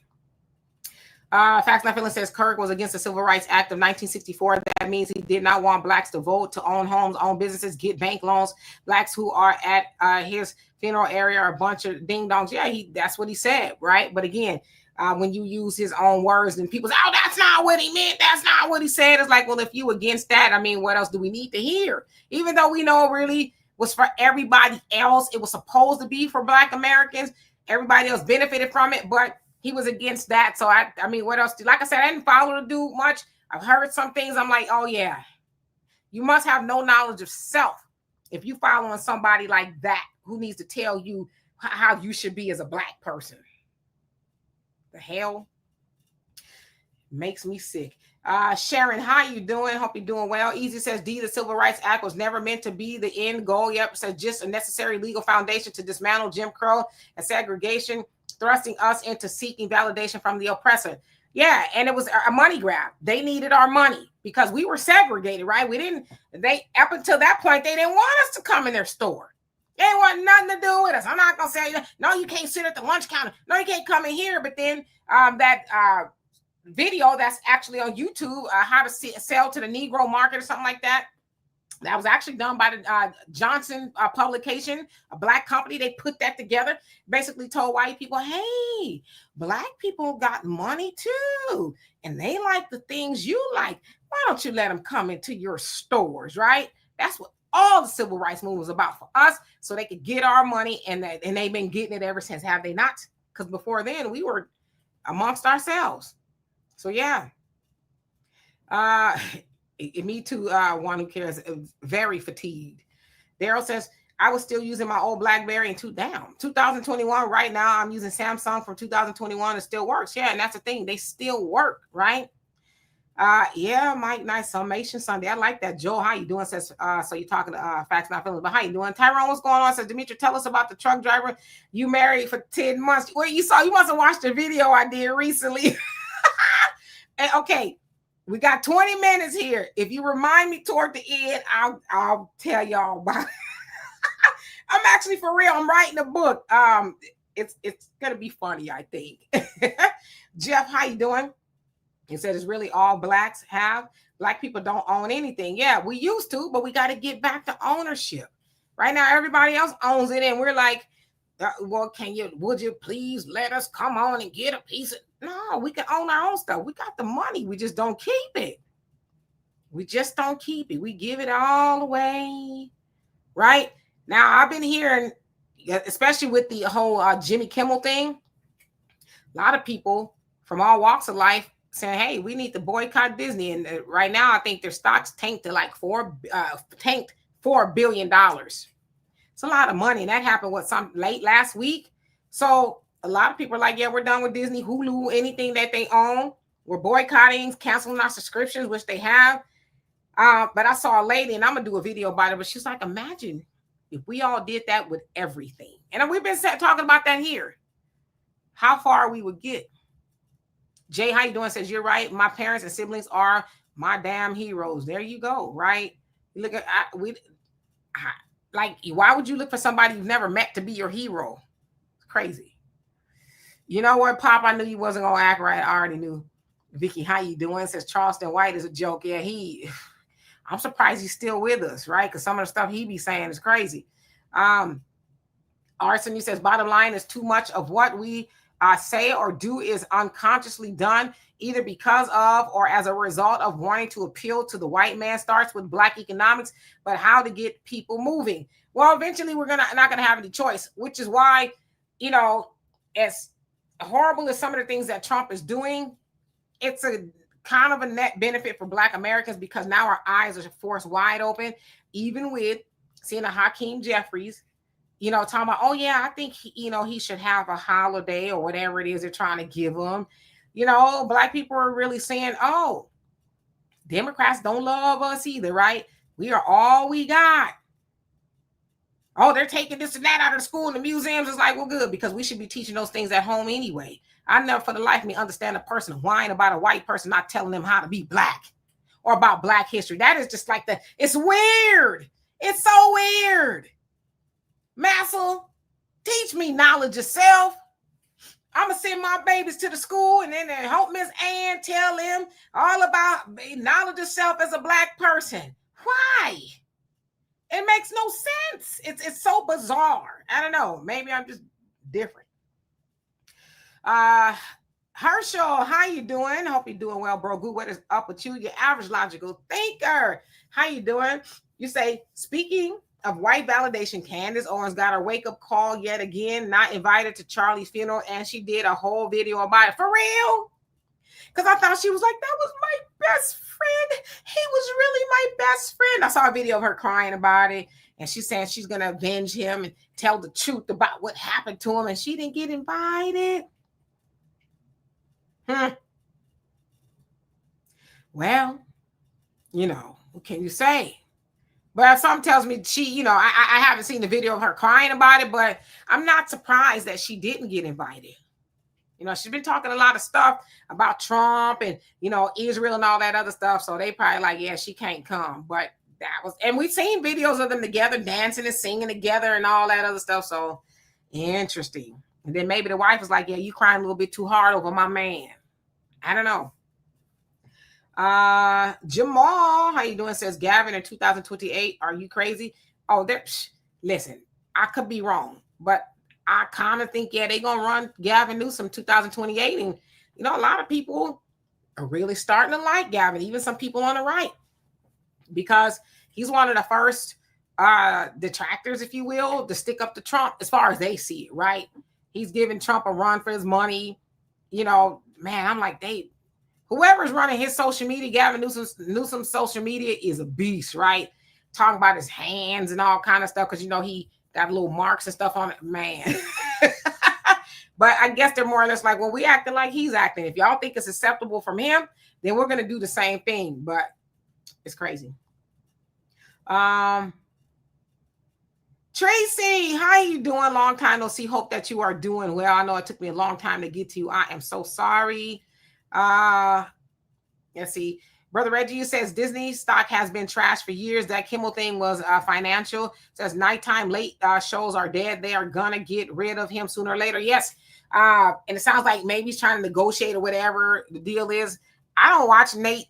Facts Not Feeling says Kirk was against the Civil Rights Act of 1964. That means he did not want Blacks to vote, to own homes, own businesses, get bank loans. Blacks who are at his funeral area are a bunch of ding-dongs. Yeah, that's what he said, right? But again, when you use his own words and people say, oh, that's not what he meant. That's not what he said. It's like, well, if you against that, I mean, what else do we need to hear? Even though we know it really was for everybody else. It was supposed to be for Black Americans. Everybody else benefited from it, but he was against that. So, I mean, what else? Like I said, I didn't follow the dude much. I've heard some things. I'm like, oh, yeah. You must have no knowledge of self if you following somebody like that who needs to tell you how you should be as a Black person. The hell makes me sick. Sharon, how you doing? Hope you're doing well. Easy says the Civil Rights Act was never meant to be the end goal. Yep, says just a necessary legal foundation to dismantle Jim Crow and segregation, thrusting us into seeking validation from the oppressor. Yeah, and it was a money grab. They needed our money because we were segregated, right? Up until that point, they didn't want us to come in their store. They want nothing to do with us. I'm not going to say, no, you can't sit at the lunch counter. No, you can't come in here. But then that video that's actually on YouTube, how to sell to the Negro market or something like that. That was actually done by the Johnson publication, a black company. They put that together, basically told white people, hey, black people got money too, and they like the things you like. Why don't you let them come into your stores, right? That's what all the civil rights movement was about for us, so they could get our money, and they've been getting it ever since, have they not? Because before then, we were amongst ourselves. So yeah. Me too, one who cares, very fatigued. Daryl says, I was still using my old BlackBerry in 2021. Right now, I'm using Samsung from 2021. It still works. Yeah, and that's the thing. They still work, right? Yeah, Mike, nice summation Sunday. I like that. Joel, how you doing? Says, so you're talking facts, not feelings, but how you doing? Tyrone, what's going on? Says, Demetri, tell us about the truck driver you married for 10 months. Well, you must have watched the video I did recently. And, okay. We got 20 minutes here. If you remind me toward the end, I'll tell y'all about it. I'm actually, for real, I'm writing a book. It's gonna be funny, I think. Jeff, how you doing? He said it's really all blacks have. Black people don't own anything. Yeah, we used to, but we got to get back to ownership. Right now, everybody else owns it, and we're like, well, would you please let us come on and get a piece of? No, we can own our own stuff. We got the money. We just don't keep it. We just don't keep it. We give it all away. Right? Now, I've been hearing, especially with the whole Jimmy Kimmel thing, a lot of people from all walks of life saying, hey, we need to boycott Disney. And right now, I think their stocks tanked to like $4 billion. It's a lot of money. And that happened, late last week. So a lot of people are like, yeah, we're done with Disney, Hulu, anything that they own. We're boycotting, canceling our subscriptions, which they have. But I saw a lady, and I'm going to do a video about it, but she's like, imagine if we all did that with everything. And we've been talking about that here. How far we would get. Jay, how you doing? Says, you're right. My parents and siblings are my damn heroes. There you go, right? Look at, why would you look for somebody you've never met to be your hero? It's crazy. You know what, Pop? I knew you wasn't gonna act right. I already knew. Vicky, how you doing? Says Charleston White is a joke. Yeah, I'm surprised he's still with us, right? Because some of the stuff he be saying is crazy. Arson, he says, bottom line is too much of what we say or do is unconsciously done, either because of or as a result of wanting to appeal to the white man. Starts with black economics, but how to get people moving. Well, eventually we're not gonna have any choice, which is why, as horrible as some of the things that Trump is doing, it's a kind of a net benefit for Black Americans, because now our eyes are forced wide open, even with seeing a Hakeem Jeffries, talking about, oh yeah, I think he should have a holiday or whatever it is they're trying to give him. Black people are really saying, oh, Democrats don't love us either, right? We are all we got. Oh, they're taking this and that out of the school and the museums. It's like, well, good, because we should be teaching those things at home anyway. I never for the life of me understand a person whine about a white person not telling them how to be black or about black history. That is just like it's weird. It's so weird. Massel, teach me knowledge of self. I'm going to send my babies to the school and then help Miss Ann tell them all about knowledge of self as a black person. Why? It makes no sense. It's so bizarre. I don't know. Maybe I'm just different. Herschel, how you doing? Hope you're doing well, bro. Good. What is up with you? Your average logical thinker. How you doing? You say, speaking of white validation, Candace Owens got her wake-up call yet again, not invited to Charlie's funeral, and she did a whole video about it. For real? Because I thought she was like, that was my best friend. He was really my best friend. I saw a video of her crying about it, and she's saying she's going to avenge him and tell the truth about what happened to him, and she didn't get invited. Well, what can you say? But something tells me she, I haven't seen the video of her crying about it, but I'm not surprised that she didn't get invited. She's been talking a lot of stuff about Trump and, Israel and all that other stuff. So they probably like, yeah, she can't come. But and we've seen videos of them together, dancing and singing together and all that other stuff. So interesting. And then maybe the wife was like, yeah, you crying a little bit too hard over my man. I don't know. Jamal, how you doing? Says Gavin in 2028. Are you crazy? Oh, listen, I could be wrong, but I kind of think, yeah, they're gonna run Gavin Newsom 2028. And a lot of people are really starting to like Gavin, even some people on the right, because he's one of the first detractors, if you will, to stick up to Trump as far as they see it, right? He's giving Trump a run for his money. Man, I'm like, whoever's running his social media, Gavin Newsom's social media is a beast, right? Talking about his hands and all kind of stuff, because he got little marks and stuff on it, man. But I guess they're more or less like, well, we acting like he's acting. If y'all think it's acceptable from him, then we're gonna do the same thing. But it's crazy. Tracy, how you doing? Long time no see. Hope that you are doing well. I know it took me a long time to get to you. I am so sorry. Let's see. Brother Reggie says Disney stock has been trashed for years. That Kimmel thing was financial. Says nighttime late shows are dead. They are gonna get rid of him sooner or later. Yes. And it sounds like maybe he's trying to negotiate or whatever the deal is. I don't watch late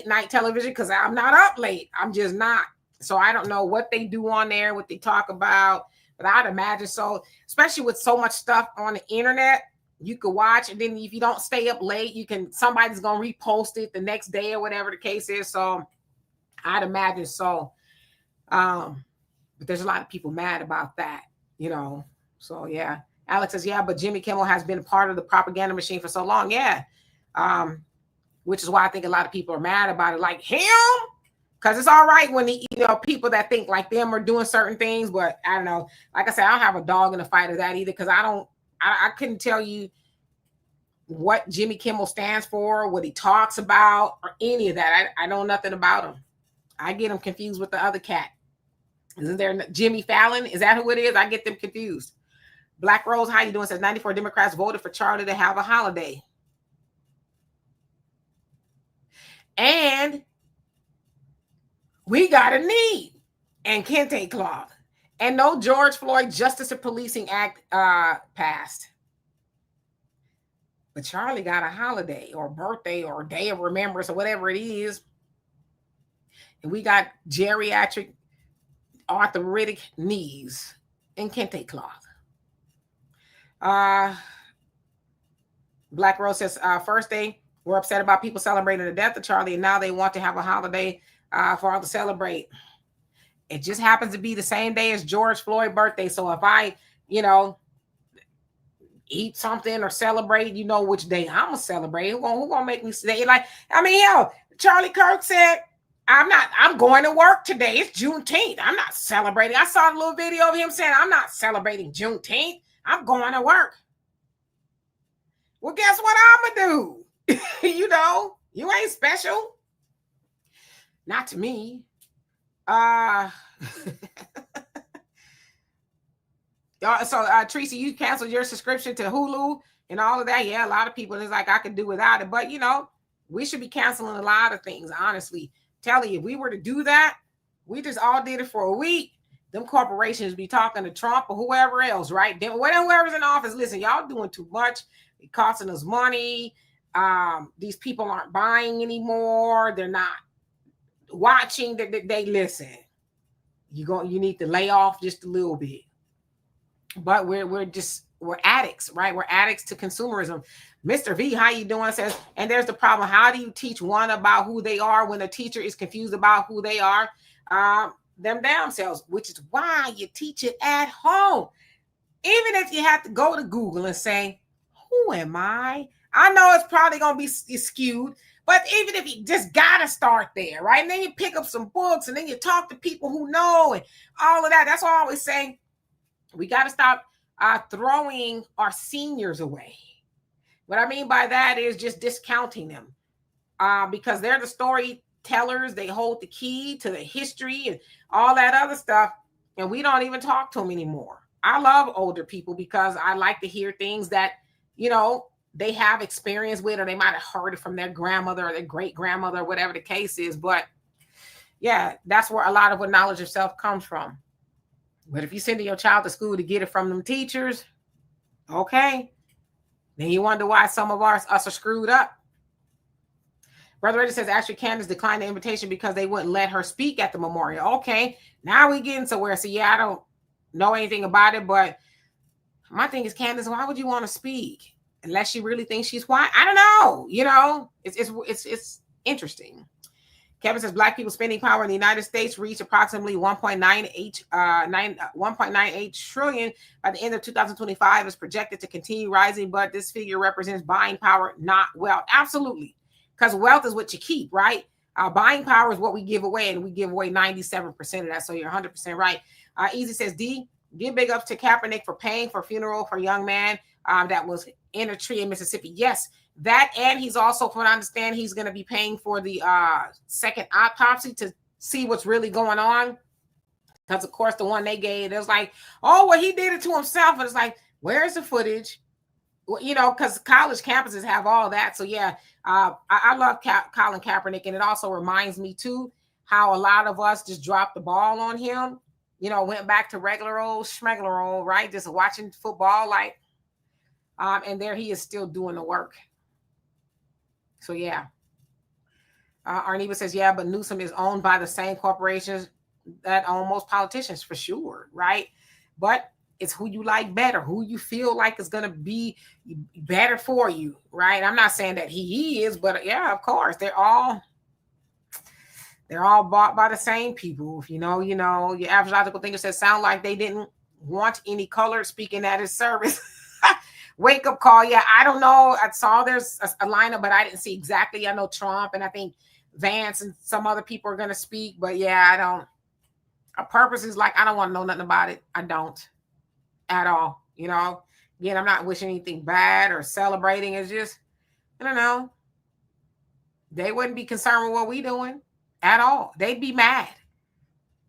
night television because I'm not up late. I'm just not. So I don't know what they do on there, what they talk about, but I'd imagine so, especially with so much stuff on the internet, you could watch, and then if you don't stay up late, somebody's going to repost it the next day or whatever the case is. So I'd imagine so. But there's a lot of people mad about that, so yeah. Alex says, yeah, but Jimmy Kimmel has been part of the propaganda machine for so long. Yeah. Which is why I think a lot of people are mad about it. Like him? Because it's all right when people that think like them are doing certain things, but I don't know. Like I said, I don't have a dog in the fight of that either, because I couldn't tell you what Jimmy Kimmel stands for, what he talks about, or any of that. I know nothing about him. I get him confused with the other cat. Isn't there Jimmy Fallon? Is that who it is? I get them confused. Black Rose, how you doing? Says 94 Democrats voted for Charlie to have a holiday. And we got a need and kente cloth, and no George Floyd Justice of Policing Act passed. But Charlie got a holiday or birthday or day of remembrance or whatever it is. And we got geriatric arthritic knees and kente cloth. Black Rose says, first they were upset about people celebrating the death of Charlie, and now they want to have a holiday for all to celebrate. It just happens to be the same day as George Floyd's birthday. So if I, eat something or celebrate, which day I'm gonna celebrate. Who gonna make me say like? Hell, Charlie Kirk said, I'm going to work today. It's Juneteenth. I'm not celebrating. I saw a little video of him saying, I'm not celebrating Juneteenth. I'm going to work. Well, guess what I'm gonna do? You ain't special. Not to me. So Tracy, you canceled your subscription to Hulu and all of that. Yeah, a lot of people is like, I could do without it. But we should be canceling a lot of things, honestly. Telling you, if we were to do that, we just all did it for a week. Them corporations be talking to Trump or whoever else, right? Then whoever's in office, listen, y'all doing too much. It costing us money. These people aren't buying anymore. They're not watching. They listen. You need to lay off just a little bit. But we're addicts, right? We're addicts to consumerism. Mr. V, how you doing? Says, and there's the problem. How do you teach one about who they are when the teacher is confused about who they are? Them damn selves, which is why you teach it at home. Even if you have to go to Google and say, who am I? I know it's probably going to be skewed, but even if you just got to start there, right? And then you pick up some books and then you talk to people who know and all of that. That's why I always say we got to stop throwing our seniors away. What I mean by that is just discounting them because they're the storytellers. They hold the key to the history and all that other stuff. And we don't even talk to them anymore. I love older people because I like to hear things that, they have experience with, or they might have heard it from their grandmother or their great grandmother, whatever the case is. But yeah, that's where a lot of what knowledge of self comes from. But if you're sending your child to school to get it from them teachers, okay, then you wonder why some of us are screwed up. Brother Reggie says, actually, Candace declined the invitation because they wouldn't let her speak at the memorial. Okay, now we getting somewhere. So yeah, I don't know anything about it, but my thing is, Candace, why would you want to speak unless she really thinks she's white? I don't know. You know, it's interesting. Kevin says Black people spending power in the United States reached approximately 1.98 trillion by the end of 2025. Is projected to continue rising, but this figure represents buying power, not wealth. Absolutely, because wealth is what you keep, right? Buying power is what we give away, and we give away 97% of that. So you're 100% right. Easy says D. Give big ups to Kaepernick for paying for funeral for a young man that was in a tree in Mississippi. Yes. That, and he's also, from what I understand, he's going to be paying for the second autopsy to see what's really going on. Because, of course, the one they gave, it was like, oh, well, he did it to himself. And it's like, where's the footage? Well, you know, because college campuses have all that. So, yeah, I love Colin Kaepernick. And it also reminds me, too, how a lot of us just dropped the ball on him. You know, went back to regular old schmegular old, right? Just watching football, like, and there he is still doing the work. So, yeah. Arneva says, yeah, but Newsom is owned by the same corporations that own most politicians, for sure, right? But it's who you like better, who you feel like is going to be better for you, right? I'm not saying that he is, but yeah, of course, they're all bought by the same people. You know, your average logical thinker says, sound like they didn't want any color speaking at his service. Wake up call. Yeah, I don't know. I saw there's a lineup, but I didn't see exactly. I know Trump and I think Vance and some other people are going to speak. But yeah, I don't. A purpose is like, I don't want to know nothing about it. I don't at all. You know, again, I'm not wishing anything bad or celebrating. It's just, I don't know. They wouldn't be concerned with what we doing at all. They'd be mad,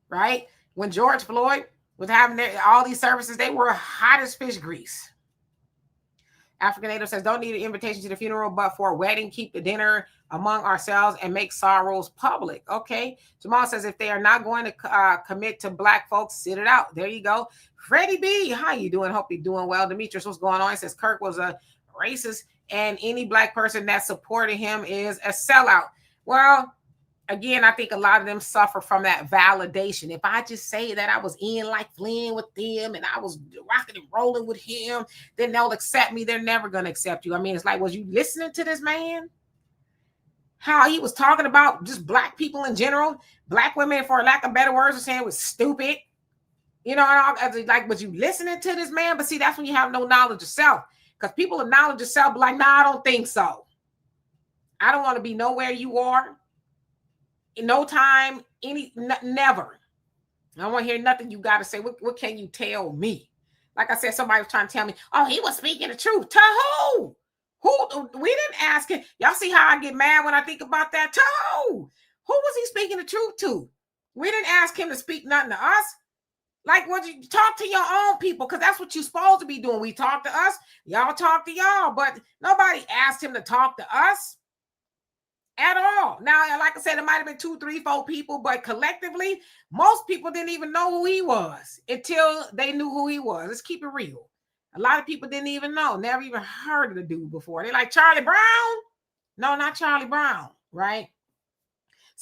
right? When George Floyd was having all these services, they were hot as fish grease. African Native says, don't need an invitation to the funeral, but for a wedding, keep the dinner among ourselves and make sorrows public. Okay. Jamal says, if they are not going to commit to Black folks, sit it out. There you go. Freddie B, how you doing? Hope you're doing well. Demetrius, what's going on? He says, Kirk was a racist and any Black person that supported him is a sellout. Well, again, I think a lot of them suffer from that validation. If I just say that I was in like Flynn with them and I was rocking and rolling with him, then they'll accept me. They're never going to accept you. I mean, it's like, was you listening to this man? How he was talking about just Black people in general, Black women, for lack of better words, are saying was stupid. You know, like, was you listening to this man? But see, that's when you have no knowledge of self. Because people of knowledge of self be like, nah, I don't think so. I don't want to be nowhere you are. No time, never. I don't want to hear nothing you got to say. What can you tell me? Like I said, somebody was trying to tell me, oh, he was speaking the truth. To who? We didn't ask him. Y'all see how I get mad when I think about that? To who? Who was he speaking the truth to? We didn't ask him to speak nothing to us. Like, what you talk to your own people, because that's what you're supposed to be doing. We talk to us, y'all talk to y'all, but nobody asked him to talk to us at all. Now, like I said, it might have been 2, 3, 4 people, but collectively, most people didn't even know who he was until they knew who he was. Let's keep it real. A lot of people didn't even know, never even heard of the dude before. They're like, Charlie Brown? No, not Charlie Brown, right?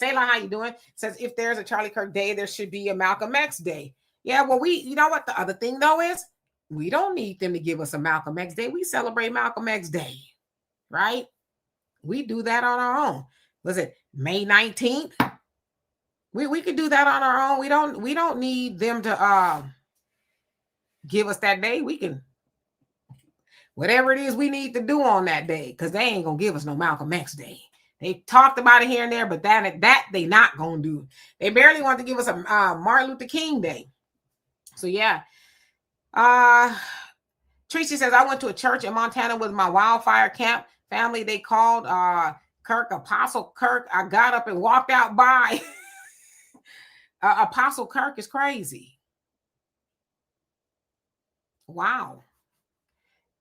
Sayla, how you doing? Says, if there's a Charlie Kirk day, there should be a Malcolm X day. Yeah, well, you know what the other thing, though, is? We don't need them to give us a Malcolm X day. We celebrate Malcolm X Day, right? We do that on our own. Was it May 19th? We could do that on our own. We don't need them to give us that day. We can, whatever it is we need to do on that day, because they ain't gonna give us no Malcolm X Day. They talked about it here and there, but that they not gonna do. They barely want to give us a Martin Luther King Day. So yeah. Tracy says, I went to a church in Montana with my wildfire camp family. They called Kirk Apostle Kirk. I got up and walked out by. Apostle Kirk is crazy. Wow.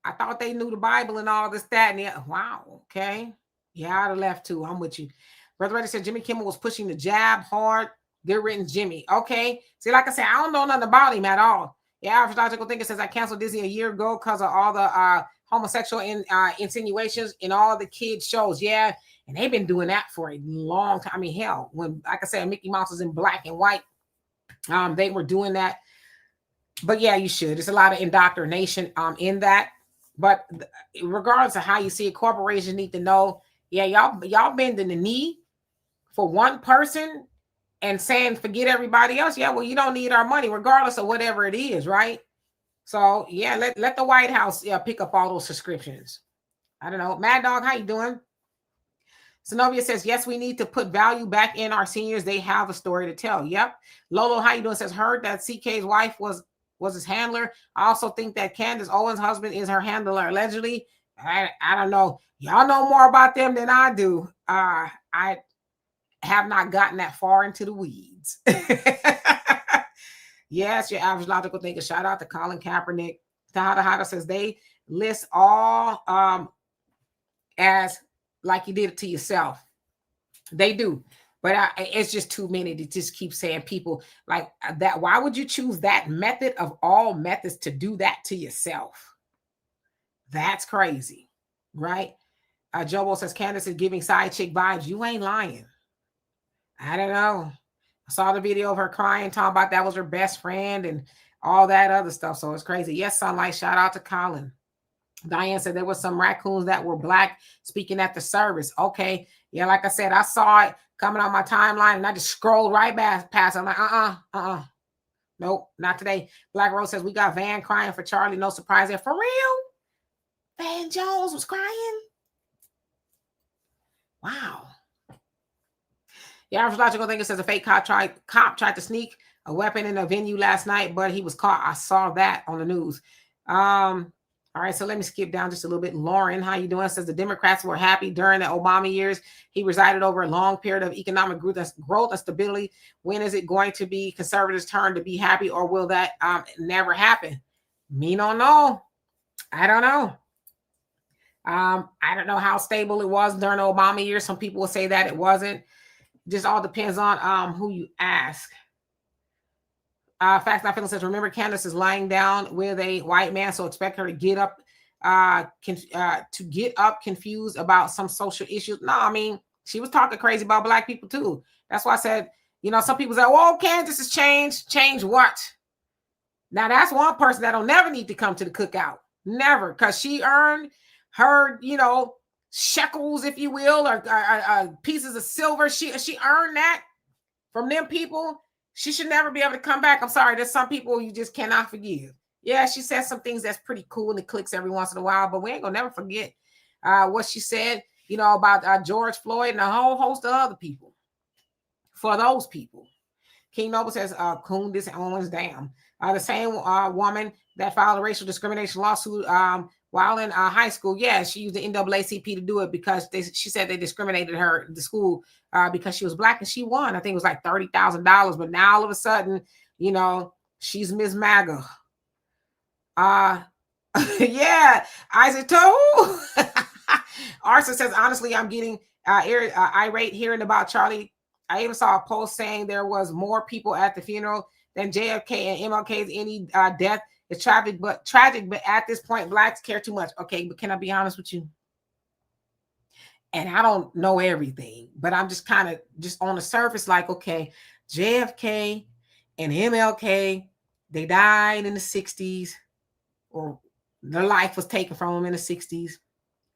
I thought they knew the Bible and all this, that, and the wow. Okay. Yeah, I'd have left too. I'm with you. Brother Reddy said Jimmy Kimmel was pushing the jab hard. Good written Jimmy. Okay. See, like I said, I don't know nothing about him at all. Yeah, average logical thinker says I canceled Disney a year ago because of all the homosexual insinuations in all the kids' shows. Yeah, And they've been doing that for a long time. I mean, hell, when, like I said, Mickey Mouse was in black and white, they were doing that. But yeah, you should. There's a lot of indoctrination in that. But regardless of how you see it, corporations need to know, yeah, y'all bending the knee for one person and saying forget everybody else. Yeah, well, you don't need our money, regardless of whatever it is, right? So yeah, let the White House pick up all those subscriptions. I don't know. Mad Dog, how you doing? Zenobia says, yes, we need to put value back in our seniors. They have a story to tell. Yep. Lolo, how you doing? Says, heard that CK's wife was his handler. I also think that Candace Owens' husband is her handler, allegedly. I don't know. Y'all know more about them than I do. I have not gotten that far into the weeds. Yes, your average logical thinker. Shout out to Colin Kaepernick. Tahada says they list all as like you did it to yourself. They do. But it's just too many to just keep saying people like that. Why would you choose that method of all methods to do that to yourself? That's crazy, right? Jobo says Candace is giving side chick vibes. You ain't lying. I don't know. I saw the video of her crying, talking about that was her best friend and all that other stuff. So it's crazy. Yes, Sunlight. Shout out to Colin. Diane said there was some raccoons that were black speaking at the service. Okay. Yeah, like I said, I saw it coming on my timeline and I just scrolled right past. I'm like, nope, not today. Black Rose says we got Van crying for Charlie. No surprise there. For real? Van Jones was crying? Wow. The average logical thinker says a fake cop tried to sneak a weapon in a venue last night, but he was caught. I saw that on the news. All right, so let me skip down just a little bit. Lauren, how you doing? Says the Democrats were happy during the Obama years. He resided over a long period of economic growth and stability. When is it going to be conservatives' turn to be happy, or will that never happen? Me don't know. I don't know. I don't know how stable it was during the Obama years. Some people will say that it wasn't. Just all depends on who you ask. Facts Not Feeling says, remember Candace is lying down with a white man, so expect her to get up confused about some social issues. No, I mean, she was talking crazy about black people too. That's why I said, some people say, well, Candace has changed. Change what? Now, that's one person that'll never need to come to the cookout. Never, because she earned her, shekels, if you will, or pieces of silver. She earned that from them people. She should never be able to come back. I'm sorry. There's some people you just cannot forgive. Yeah, she says some things that's pretty cool and it clicks every once in a while, but we ain't gonna never forget what she said, about George Floyd and a whole host of other people. For those people. King Noble says, Candace Owens, damn. The same woman that filed a racial discrimination lawsuit while in high school. Yeah, she used the NAACP to do it because she said they discriminated her at the school because she was black, and she won. I think it was like $30,000. But now all of a sudden, she's Miss MAGA. Yeah, Isaac Toe. Arson says, honestly, I'm getting irate hearing about Charlie. I even saw a post saying there was more people at the funeral than JFK and MLK's. Any death is tragic, but at this point, blacks care too much. Okay, but can I be honest with you? And I don't know everything, but I'm just kind of just on the surface, like, okay, JFK and MLK, they died in the 60s, or their life was taken from them in the 60s.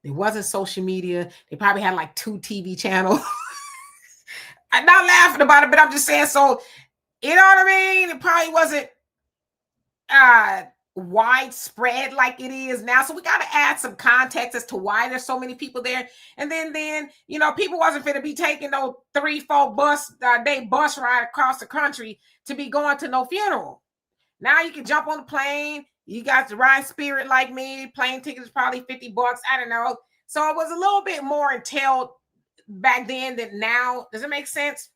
There wasn't social media. They probably had like 2 TV channels. I'm not laughing about it, but I'm just saying, so, you know what I mean? It probably wasn't widespread like it is now. So we got to add some context as to why there's so many people there. And then people wasn't going to be taking no 3-4 day bus ride across the country to be going to no funeral. Now you can jump on the plane. You got to ride Spirit like me. Plane tickets probably $50. I don't know. So it was a little bit more entailed back then than now. Does it make sense?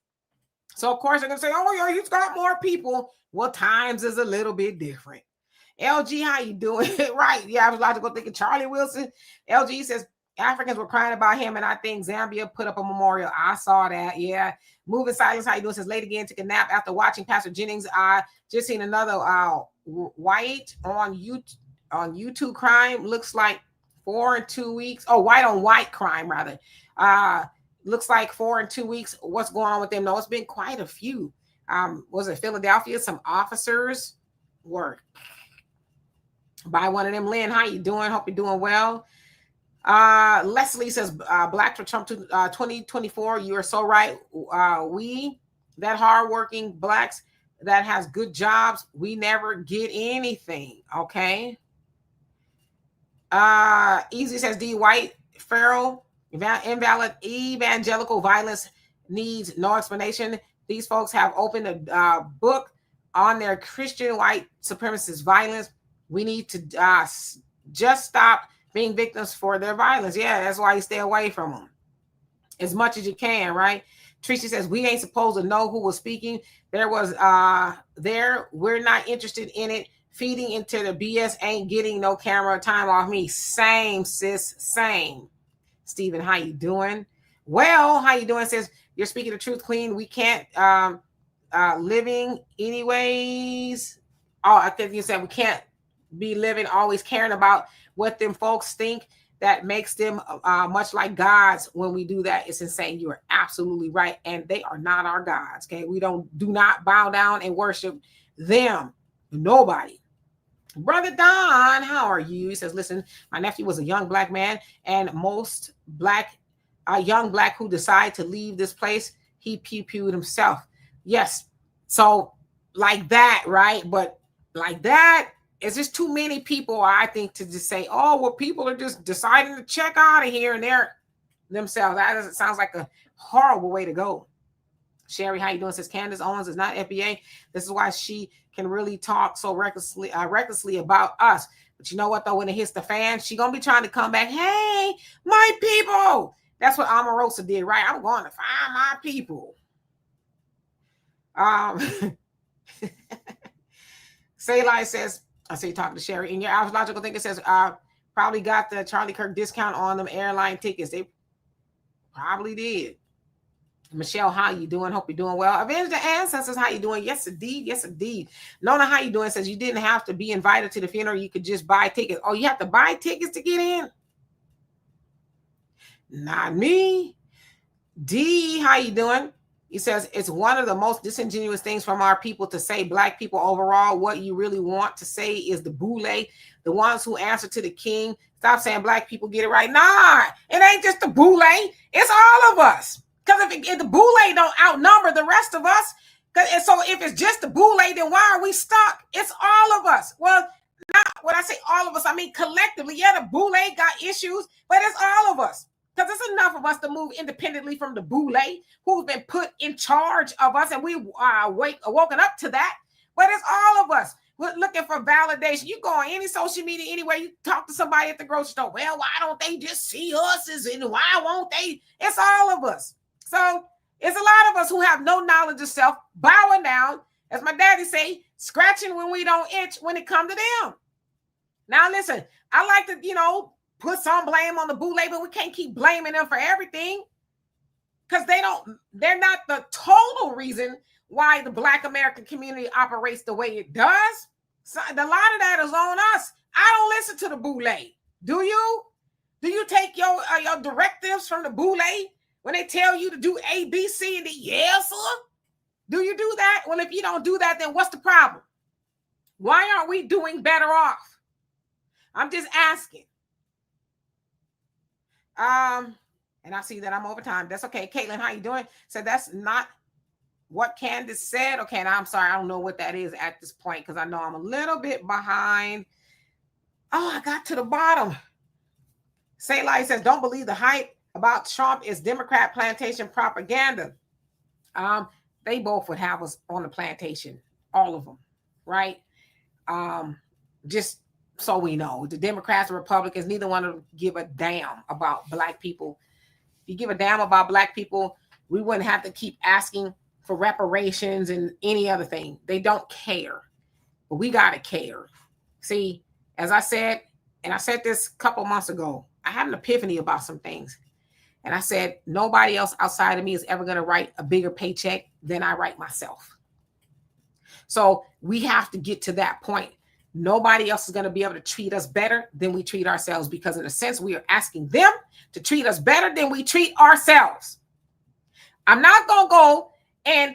So of course they're gonna say, oh yeah, he's got more people. Well, times is a little bit different. LG, how you doing? Right. Yeah, I was logical thinking Charlie Wilson. LG says Africans were crying about him, and I think Zambia put up a memorial. I saw that. Yeah. Moving Silence, how you doing? Says late again, took a nap after watching Pastor Jennings. I just seen another white on YouTube crime. Looks like 4 and 2 weeks. Oh, white on white crime rather. looks like 4 in 2 weeks. What's going on with them? No, it's been quite a few. Was it Philadelphia? Some officers were by one of them. Lynn, how you doing? Hope you're doing well. Leslie says, Black for Trump 2024. You are so right. We, that hardworking Blacks that has good jobs, we never get anything. Okay. Easy says, D. White, feral, invalid, evangelical violence needs no explanation. These folks have opened a book on their Christian white supremacist violence. We need to just stop being victims for their violence. Yeah, that's why you stay away from them as much as you can, right? Tracy says, we ain't supposed to know who was speaking. We're not interested in it. Feeding into the BS ain't getting no camera time off me. Same, sis, same. Stephen, how you doing? Well, how you doing? Says, you're speaking the truth, Queen. We can't living anyways. Oh, I think you said we can't be living always caring about what them folks think. That makes them much like gods. When we do that, it's insane. You are absolutely right. And they are not our gods. Okay. We do not bow down and worship them. Nobody. Brother Don, how are you? He says, listen, my nephew was a young Black man, and most young Black who decide to leave this place, he pew-pewed himself. Yes. So like that, right? But like that, it's just too many people, I think, to just say, oh, well, people are just deciding to check out of here and they're themselves. That sounds like a horrible way to go. Sherry, how you doing? Says Candace Owens is not FBA. This is why she can really talk so recklessly about us. But you know what, though? When it hits the fan, she going to be trying to come back. Hey, my people. That's what Omarosa did, right? I'm going to find my people. Sayli says, I see you talking to Sherry. In your astrological thing, it says, probably got the Charlie Kirk discount on them airline tickets. They probably did. Michelle, how you doing? Hope you're doing well. Avenge the Ancestors, how you doing? Yes, indeed. Yes, indeed. Nona, how you doing? Says you didn't have to be invited to the funeral. You could just buy tickets. Oh, you have to buy tickets to get in? Not me. D, how you doing? He says, it's one of the most disingenuous things from our people to say Black people overall. What you really want to say is the Boule, the ones who answer to the king. Stop saying Black people get it right. Nah, it ain't just the Boule. It's all of us. Because if the Boule don't outnumber the rest of us, and so if it's just the Boule, then why are we stuck? It's all of us. Well, not when I say all of us, I mean collectively. Yeah, the Boule got issues, but it's all of us. Because it's enough of us to move independently from the Boule, who's been put in charge of us, and we woken up to that. But it's all of us. We're looking for validation. You go on any social media anywhere, you talk to somebody at the grocery store. Well, why don't they just see us? And why won't they? It's all of us. So it's a lot of us who have no knowledge of self, bowing down, as my daddy say, scratching when we don't itch when it comes to them. Now, listen, I like to, put some blame on the Boule, but we can't keep blaming them for everything because they're not the total reason why the Black American community operates the way it does. So a lot of that is on us. I don't listen to the Boule. Do you? Do you take your directives from the Boule when they tell you to do A, B, C, and D? Yes, sir. Do you do that? Well, if you don't do that, then what's the problem? Why aren't we doing better off? I'm just asking. And I see that I'm over time. That's okay. Caitlin, how you doing? So that's not what Candace said. Okay, and I'm sorry. I don't know what that is at this point because I know I'm a little bit behind. Oh, I got to the bottom. Sayli says, don't believe the hype about Trump is Democrat plantation propaganda. They both would have us on the plantation, all of them, right? Just so we know, the Democrats and Republicans, neither one of them give a damn about Black people. If you give a damn about Black people, we wouldn't have to keep asking for reparations and any other thing. They don't care, but we got to care. See, as I said, and I said this a couple months ago, I had an epiphany about some things. And I said, nobody else outside of me is ever going to write a bigger paycheck than I write myself. So we have to get to that point. Nobody else is going to be able to treat us better than we treat ourselves, because in a sense, we are asking them to treat us better than we treat ourselves. I'm not going to go and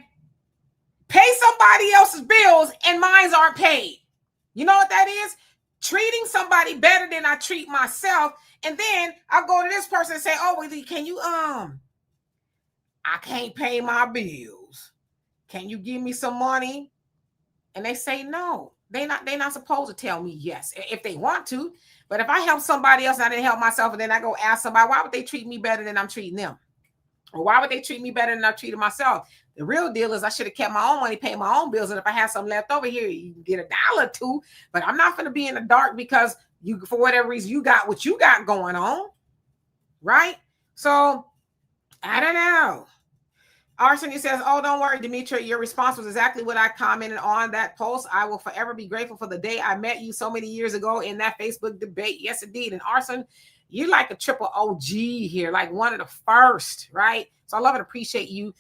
pay somebody else's bills and mine aren't paid. You know what that is? Treating somebody better than I treat myself. And then I'll go to this person and say, oh, well, can you, I can't pay my bills. Can you give me some money? And they say no. They're not supposed to tell me yes if they want to. But if I help somebody else and I didn't help myself, and then I go ask somebody, why would they treat me better than I'm treating them? Or why would they treat me better than I treated myself? The real deal is I should have kept my own money, paid my own bills. And if I have something left over here, you can get $1 or $2. But I'm not going to be in the dark because you, for whatever reason, you got what you got going on. Right? So I don't know. Arsony says, oh, don't worry, Demetra. Your response was exactly what I commented on that post. I will forever be grateful for the day I met you so many years ago in that Facebook debate. Yes, indeed. And Arson, you're like a triple OG here, like one of the first, right? So I love and appreciate you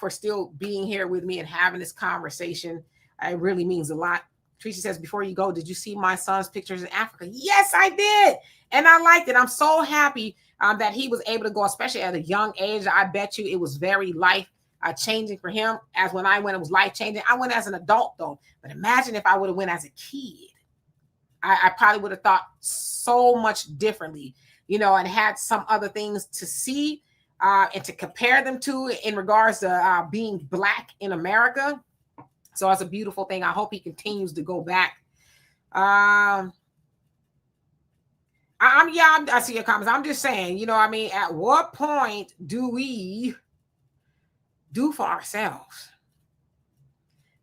for still being here with me and having this conversation. It really means a lot. Tricia says, before you go, did you see my son's pictures in Africa? Yes, I did. And I liked it. I'm so happy that he was able to go, especially at a young age. I bet you it was very life changing for him. As when I went, it was life changing. I went as an adult though. But imagine if I would have went as a kid. I probably would have thought so much differently, you know, and had some other things to see and to compare them to in regards to being Black in America. So it's a beautiful thing. I hope he continues to go back. I see your comments. I'm just saying, you know, I mean, at what point do we do for ourselves?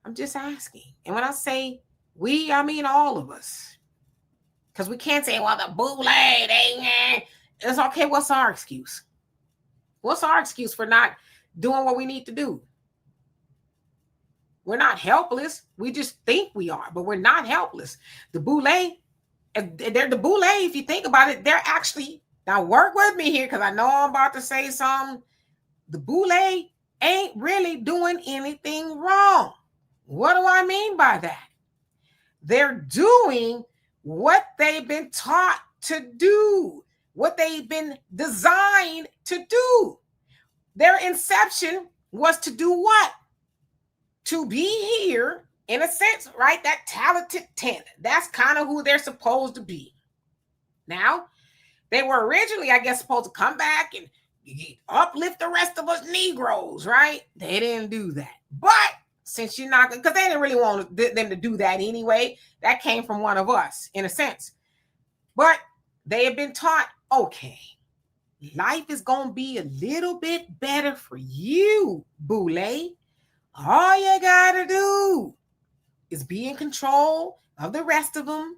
I'm just asking. And when I say we, I mean all of us. Because we can't say, well, the Boule, it's okay. What's our excuse? What's our excuse for not doing what we need to do? We're not helpless. We just think we are, but we're not helpless. The Boule, they're the Boule, if you think about it, they're actually, now work with me here because I know I'm about to say something. The Boule ain't really doing anything wrong. What do I mean by that? They're doing what they've been taught to do, what they've been designed to do. Their inception was to do what? To be here, in a sense, right? That talented 10. That's kind of who they're supposed to be. Now, they were originally, I guess, supposed to come back and uplift the rest of us Negroes, right? They didn't do that. But since you're not, because they didn't really want them to do that anyway. That came from one of us, in a sense. But they have been taught, okay, life is going to be a little bit better for you, Boule. All you got to do is be in control of the rest of them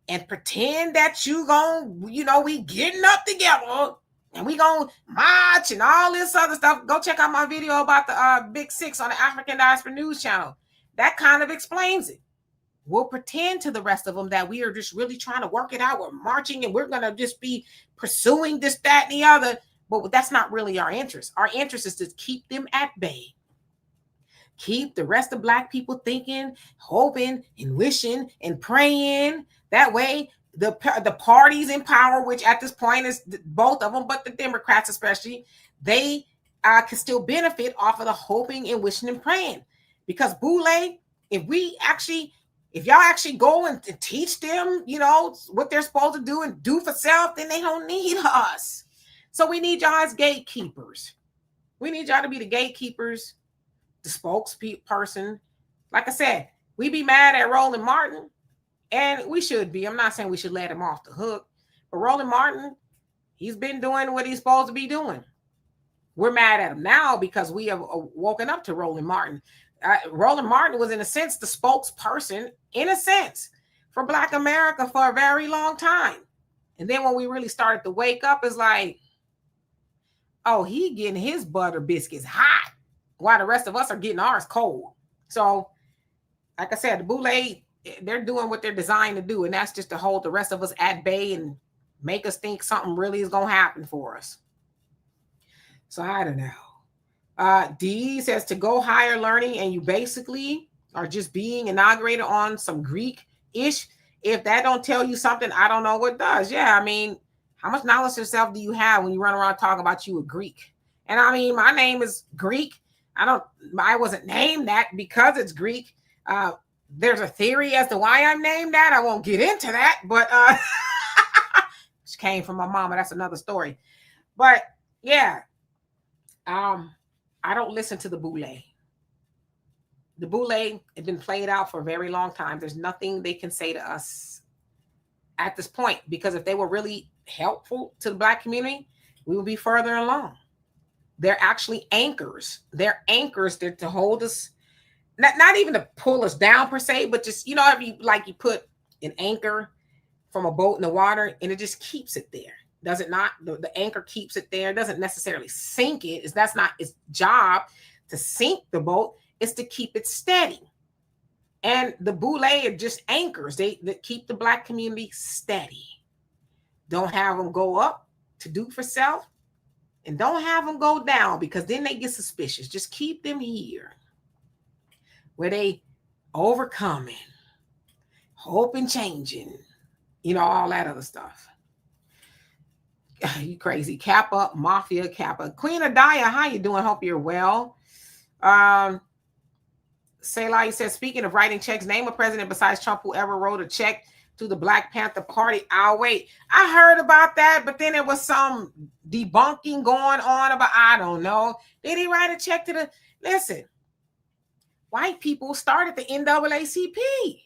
and pretend that you going to, you know, we getting up together and we going to march and all this other stuff. Go check out my video about the Big Six on the African Diaspora News channel. That kind of explains it. We'll pretend to the rest of them that we are just really trying to work it out. We're marching and we're going to just be pursuing this, that, and the other. But that's not really our interest. Our interest is to keep them at bay. Keep the rest of Black people thinking, hoping, and wishing, and praying. That way, the parties in power, which at this point is both of them, but the Democrats especially, they can still benefit off of the hoping and wishing and praying. Because Boule, if y'all actually go and teach them, you know, what they're supposed to do and do for self, then they don't need us. So we need y'all as gatekeepers. We need y'all to be the gatekeepers, the spokesperson. Like I said, we be mad at Roland Martin, and we should be. I'm not saying we should let him off the hook, but Roland Martin, he's been doing what he's supposed to be doing. We're mad at him now because we have woken up to Roland Martin. Roland Martin was, in a sense, the spokesperson, in a sense, for Black America for a very long time. And then when we really started to wake up, it's like, oh, he getting his butter biscuits hot while the rest of us are getting ours cold. So, like I said, the Boule, they're doing what they're designed to do, and that's just to hold the rest of us at bay and make us think something really is going to happen for us. So I don't know. D says to go higher learning, and you basically are just being inaugurated on some Greek-ish. If that don't tell you something, I don't know what does. Yeah, I mean, how much knowledge of yourself do you have when you run around talking about you a Greek? And I mean, my name is Greek. I wasn't named that because it's Greek. There's a theory as to why I'm named that. I won't get into that, but which came from my mama. That's another story. But yeah, I don't listen to the Boule. The Boule has been played out for a very long time. There's nothing they can say to us at this point, because if they were really helpful to the Black community, we would be further along. They're actually anchors. They're anchors to hold us, not even to pull us down per se, but just, you know, if you put an anchor from a boat in the water and it just keeps it there. Does it not? The anchor keeps it there. It doesn't necessarily sink it. That's not its job to sink the boat. It's to keep it steady. And the Boule are just anchors. They keep the Black community steady. Don't have them go up to do for self, and don't have them go down, because then they get suspicious. Just keep them here where they overcoming, hope and changing, you know, all that other stuff. You crazy. Kappa, Mafia, Kappa. Queen Adaya, how you doing? Hope you're well. Selah, you said, speaking of writing checks, name a president besides Trump who ever wrote a check to the Black Panther Party. I'll wait. I heard about that, but then there was some debunking going on about, I don't know. Did he write a check to the... Listen, white people started the NAACP,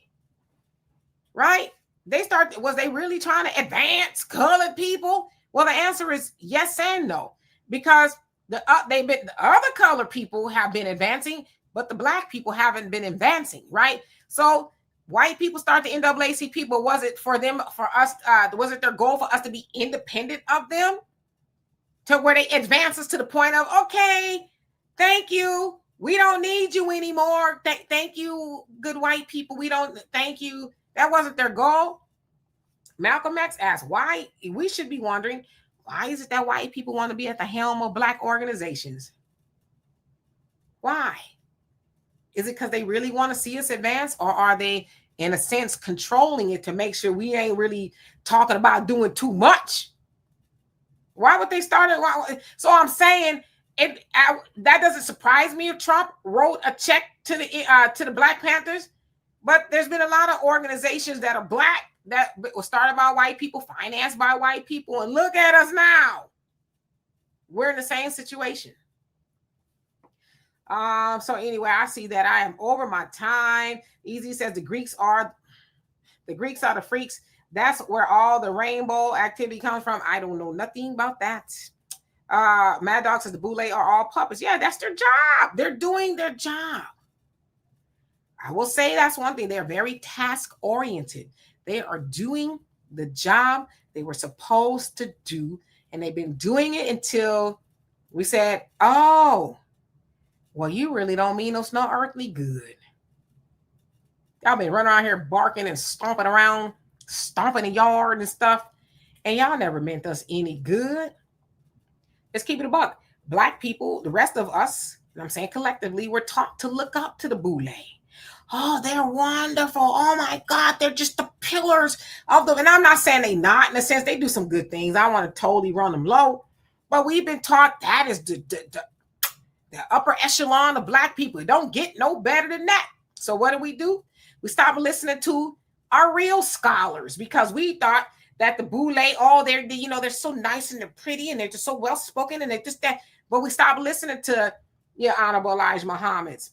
right? Was they really trying to advance colored people? Well, the answer is yes and no, because the other colored people have been advancing, but the Black people haven't been advancing, right? So white people started the NAACP, but was it for us, was it their goal for us to be independent of them? To where they advance us to the point of, okay, thank you. We don't need you anymore. Thank you, good white people. Thank you. That wasn't their goal. Malcolm X asked, why? We should be wondering, why is it that white people want to be at the helm of Black organizations? Why? Is it because they really want to see us advance, or are they, in a sense, controlling it to make sure we ain't really talking about doing too much? Why would they start it? So I'm saying, that doesn't surprise me if Trump wrote a check to the Black Panthers, but there's been a lot of organizations that are Black that were started by white people, financed by white people, and look at us now. We're in the same situation. So anyway, I see that I am over my time. Easy says the Greeks are the freaks. That's where all the rainbow activity comes from. I don't know nothing about that. Mad Dog says the Boule are all puppets. Yeah, that's their job. They're doing their job. I will say that's one thing. They're very task oriented. They are doing the job they were supposed to do, and they've been doing it until we said, oh, well, you really don't mean us no earthly good. Y'all been running around here barking and stomping around, stomping the yard and stuff, and y'all never meant us any good. Let's keep it a buck. Black people, the rest of us, and I'm saying collectively, we're taught to look up to the Boule. Oh, they're wonderful. Oh my God, they're just the pillars of and I'm not saying they not, in a sense, they do some good things. I want to totally run them low, but we've been taught that is the upper echelon of Black people. It don't get no better than that. So what do? We stopped listening to our real scholars, because we thought that the Boule, they're so nice and they're pretty and they're just so well spoken and they're just that. But we stopped listening to your Honorable Elijah Muhammad's.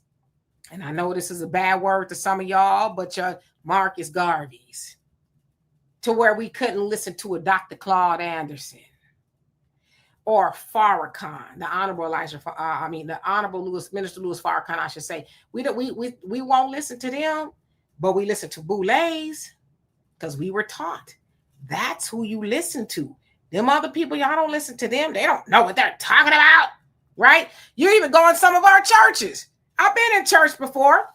And I know this is a bad word to some of y'all, but your Marcus Garvey's, to where we couldn't listen to a Dr. Claude Anderson or Farrakhan, the Honorable the Honorable Minister Louis Farrakhan, I should say. We won't listen to them, but we listen to Boules because we were taught that's who you listen to. Them other people, y'all don't listen to them. They don't know what they're talking about, right? You even go in some of our churches. I've been in church before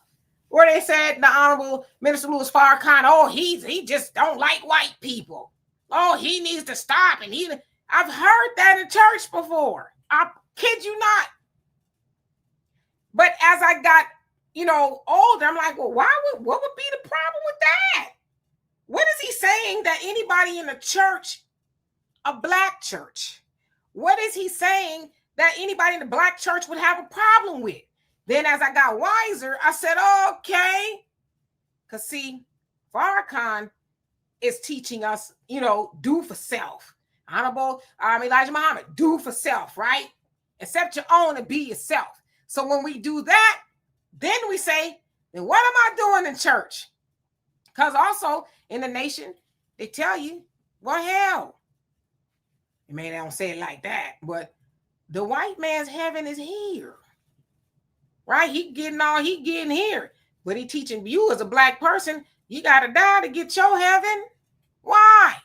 where they said the Honorable Minister Louis Farrakhan, oh, he just don't like white people. Oh, he needs to stop. And I've heard that in church before. I kid you not. But as I got, older, I'm like, well, what would be the problem with that? What is he saying that anybody in a church, a Black church, what is he saying that anybody in the black church would have a problem with. Then as I got wiser, I said, okay. Because see, Farrakhan is teaching us, do for self. Honorable Elijah Muhammad, do for self, right? Accept your own and be yourself. So when we do that, then we say, then what am I doing in church? Because also in the nation, they tell you, well, hell, they don't say it like that, but the white man's heaven is here, right? He getting here, but he teaching you as a black person, you got to die to get your heaven. Why?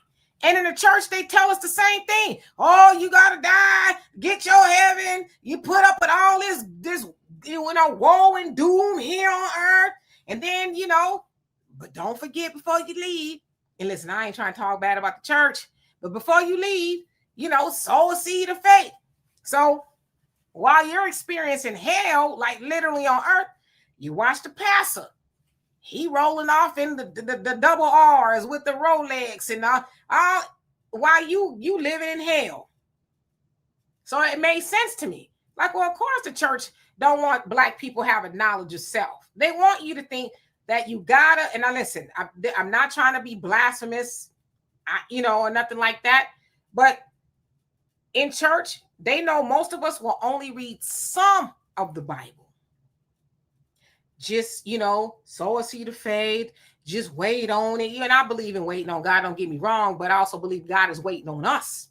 And in the church, they tell us the same thing. Oh, you got to die, get your heaven. You put up with all this woe and doom here on earth. And then, but don't forget before you leave. And listen, I ain't trying to talk bad about the church, but before you leave, sow a seed of faith. So while you're experiencing hell, like literally on earth, you watch the pastor. He rolling off in the double R's with the Rolex and while you living in hell. So it made sense to me. Like, well, of course the church don't want black people having knowledge of self. They want you to think that you gotta, and now listen, I'm not trying to be blasphemous, or nothing like that. But in church, they know most of us will only read some of the Bible. Just, sow a seed of faith, just wait on it. And I believe in waiting on God, don't get me wrong, but I also believe God is waiting on us.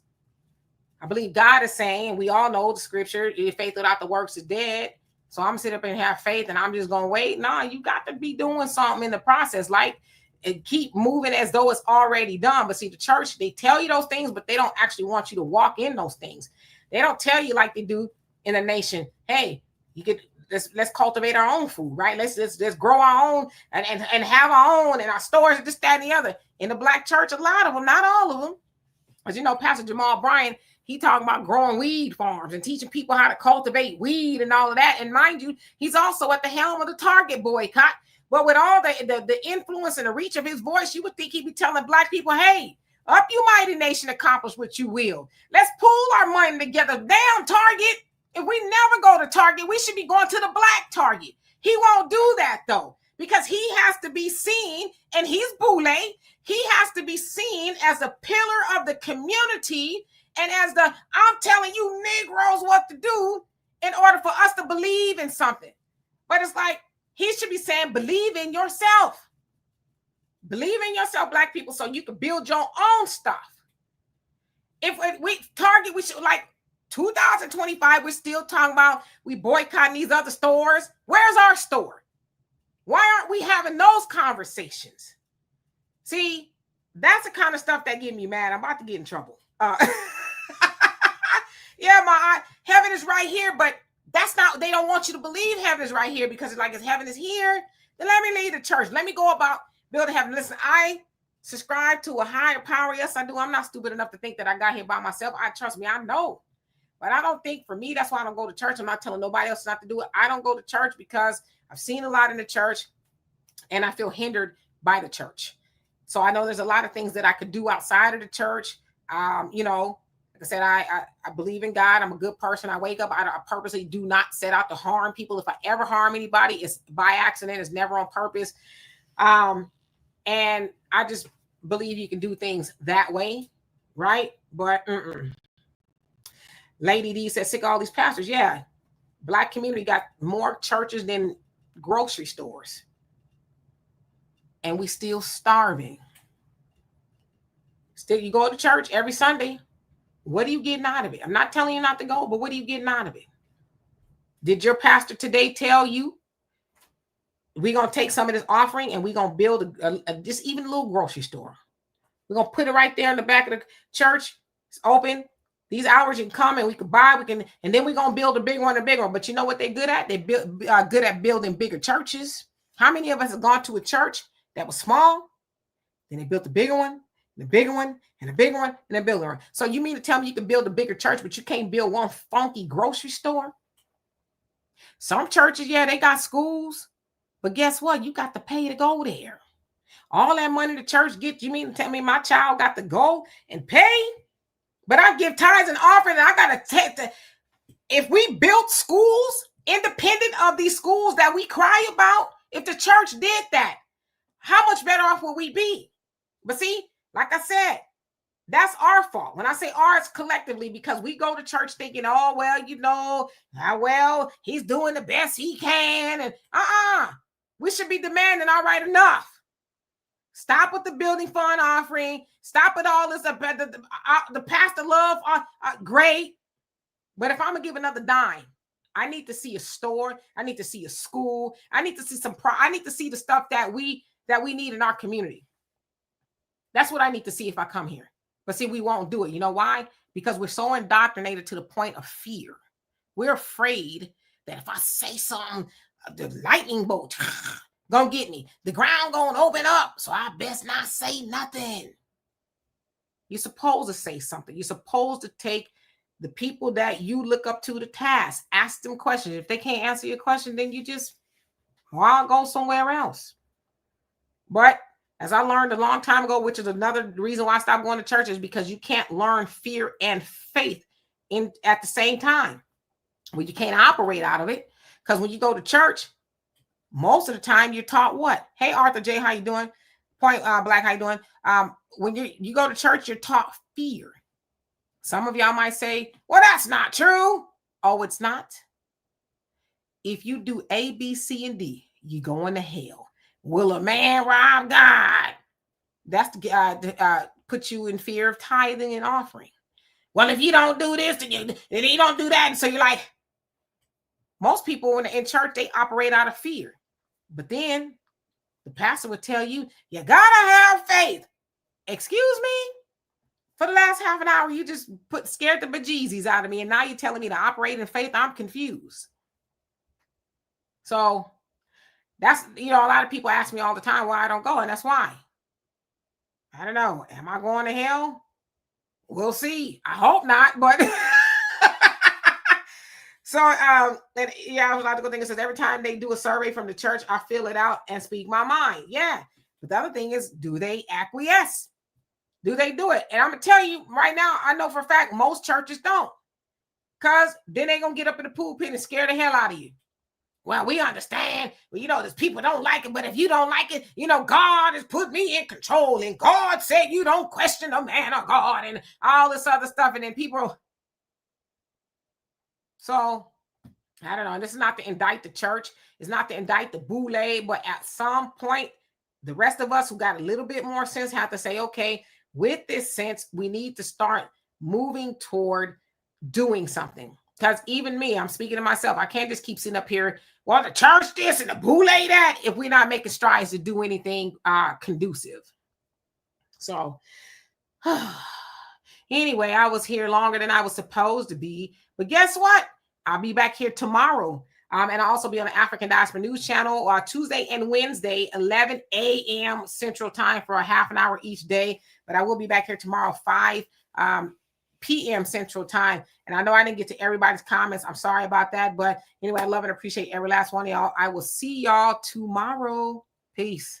I believe God is saying, we all know the scripture, if faith without the works is dead. So I'm sit up and have faith and I'm just going to wait. No, you got to be doing something in the process, like and keep moving as though it's already done. But see, the church, they tell you those things, but they don't actually want you to walk in those things. They don't tell you like they do in the nation. Hey, you could, let's cultivate our own food, right? Let's grow our own and have our own in our stores, this, that, and the other. In the black church, a lot of them, not all of them. As Pastor Jamal Bryant, he talking about growing weed farms and teaching people how to cultivate weed and all of that. And mind you, he's also at the helm of the Target boycott. But with all the influence and the reach of his voice, you would think he'd be telling black people, hey, up you mighty nation, accomplish what you will. Let's pool our money together. Damn, Target. If we never go to Target, we should be going to the black Target. He won't do that, though, because he has to be seen, and he's Boule. He has to be seen as a pillar of the community and as I'm telling you Negroes what to do in order for us to believe in something. But it's like, he should be saying, believe in yourself. Believe in yourself, black people, so you can build your own stuff. If we Target, we should, like, 2025, we're still talking about we boycotting these other stores. Where's our store? Why aren't we having those conversations? See, that's the kind of stuff that get me mad. I'm about to get in trouble. Yeah, my heaven is right here, but that's not, they don't want you to believe heaven is right here because it's like, if heaven is here, then let me leave the church. Let me go about building heaven. Listen, I subscribe to a higher power. Yes, I do. I'm not stupid enough to think that I got here by myself. Trust me, I know. But I don't think, for me, that's why I don't go to church. I'm not telling nobody else not to do it. I don't go to church because I've seen a lot in the church and I feel hindered by the church. So I know there's a lot of things that I could do outside of the church. Like I said, I believe in God. I'm a good person. I wake up. I purposely do not set out to harm people. If I ever harm anybody, it's by accident. It's never on purpose. And I just believe you can do things that way, right? But Lady D said, sick of all these pastors. Yeah, black community got more churches than grocery stores. And we still starving. Still, you go to church every Sunday. What are you getting out of it? I'm not telling you not to go, but what are you getting out of it? Did your pastor today tell you we're going to take some of this offering and we're going to build just even a little grocery store? We're going to put it right there in the back of the church. It's open. These hours you can come and we can buy, and then we're going to build a big one, a big one. But you know what they're good at? They're good at building bigger churches. How many of us have gone to a church that was small? Then they built a bigger one, and a bigger one, and a bigger one, and a bigger one. So you mean to tell me you can build a bigger church, but you can't build one funky grocery store? Some churches, yeah, they got schools, but guess what? You got to pay to go there. All that money the church gets, you mean to tell me my child got to go and pay? But I give tithes and offering, and I got to take if we built schools independent of these schools that we cry about, if the church did that, how much better off will we be? But see, like I said, that's our fault. When I say ours, collectively, because we go to church thinking, oh, well, you know, well, he's doing the best he can. And we should be demanding, all right, enough. Stop with the building fund offering. Stop with all this. The pastor love, great. But if I'm going to give another dime, I need to see a store. I need to see a school. I need to see I need to see the stuff that we need in our community. That's what I need to see if I come here. But see, we won't do it. You know why? Because we're so indoctrinated to the point of fear. We're afraid that if I say something, the lightning bolt gonna get me. The ground gonna open up. So I best not say nothing. You're supposed to say something. You're supposed to take the people that you look up to the task. Ask them questions. If they can't answer your question, then you just, well, I'll go somewhere else. But as I learned a long time ago, which is another reason why I stopped going to church, is because you can't learn fear and faith at the same time. Well, you can't operate out of it, because when you go to church, most of the time you're taught what? Hey, Arthur J, how you doing? Point Black, how you doing? When you go to church, you're taught fear. Some of y'all might say, well, that's not true. Oh, it's not. If you do A, B, C, and D, you're going to hell. Will a man rob God? That's to put you in fear of tithing and offering. Well, if you don't do this, then you don't do that. And so you're like, most people in church, they operate out of fear. But then the pastor would tell you, you gotta have faith. Excuse me? For the last half an hour, you just scared the bejesus out of me. And now you're telling me to operate in faith. I'm confused. So that's, a lot of people ask me all the time why I don't go. And that's why. I don't know. Am I going to hell? We'll see. I hope not, but so I was like to go think it says every time they do a survey from the church, I fill it out and speak my mind. Yeah. But the other thing is, do they acquiesce? Do they do it? And I'm gonna tell you right now, I know for a fact most churches don't. Because then they're gonna get up in the pulpit and scare the hell out of you. Well, we understand. Well, there's people don't like it, but if you don't like it, God has put me in control, and God said you don't question the man of God, and all this other stuff. And then people. So, I don't know. And this is not to indict the church. It's not to indict the Boule, but at some point, the rest of us who got a little bit more sense have to say, okay, with this sense, we need to start moving toward doing something. Because even me, I'm speaking to myself. I can't just keep sitting up here, well, the church this and the Boule that, if we're not making strides to do anything conducive. So, anyway, I was here longer than I was supposed to be. But guess what? I'll be back here tomorrow. And I'll also be on the African Diaspora News Channel Tuesday and Wednesday, 11 a.m. Central Time for a half an hour each day. But I will be back here tomorrow, 5 p.m. Central Time. And I know I didn't get to everybody's comments. I'm sorry about that. But anyway, I love and appreciate every last one of y'all. I will see y'all tomorrow. Peace.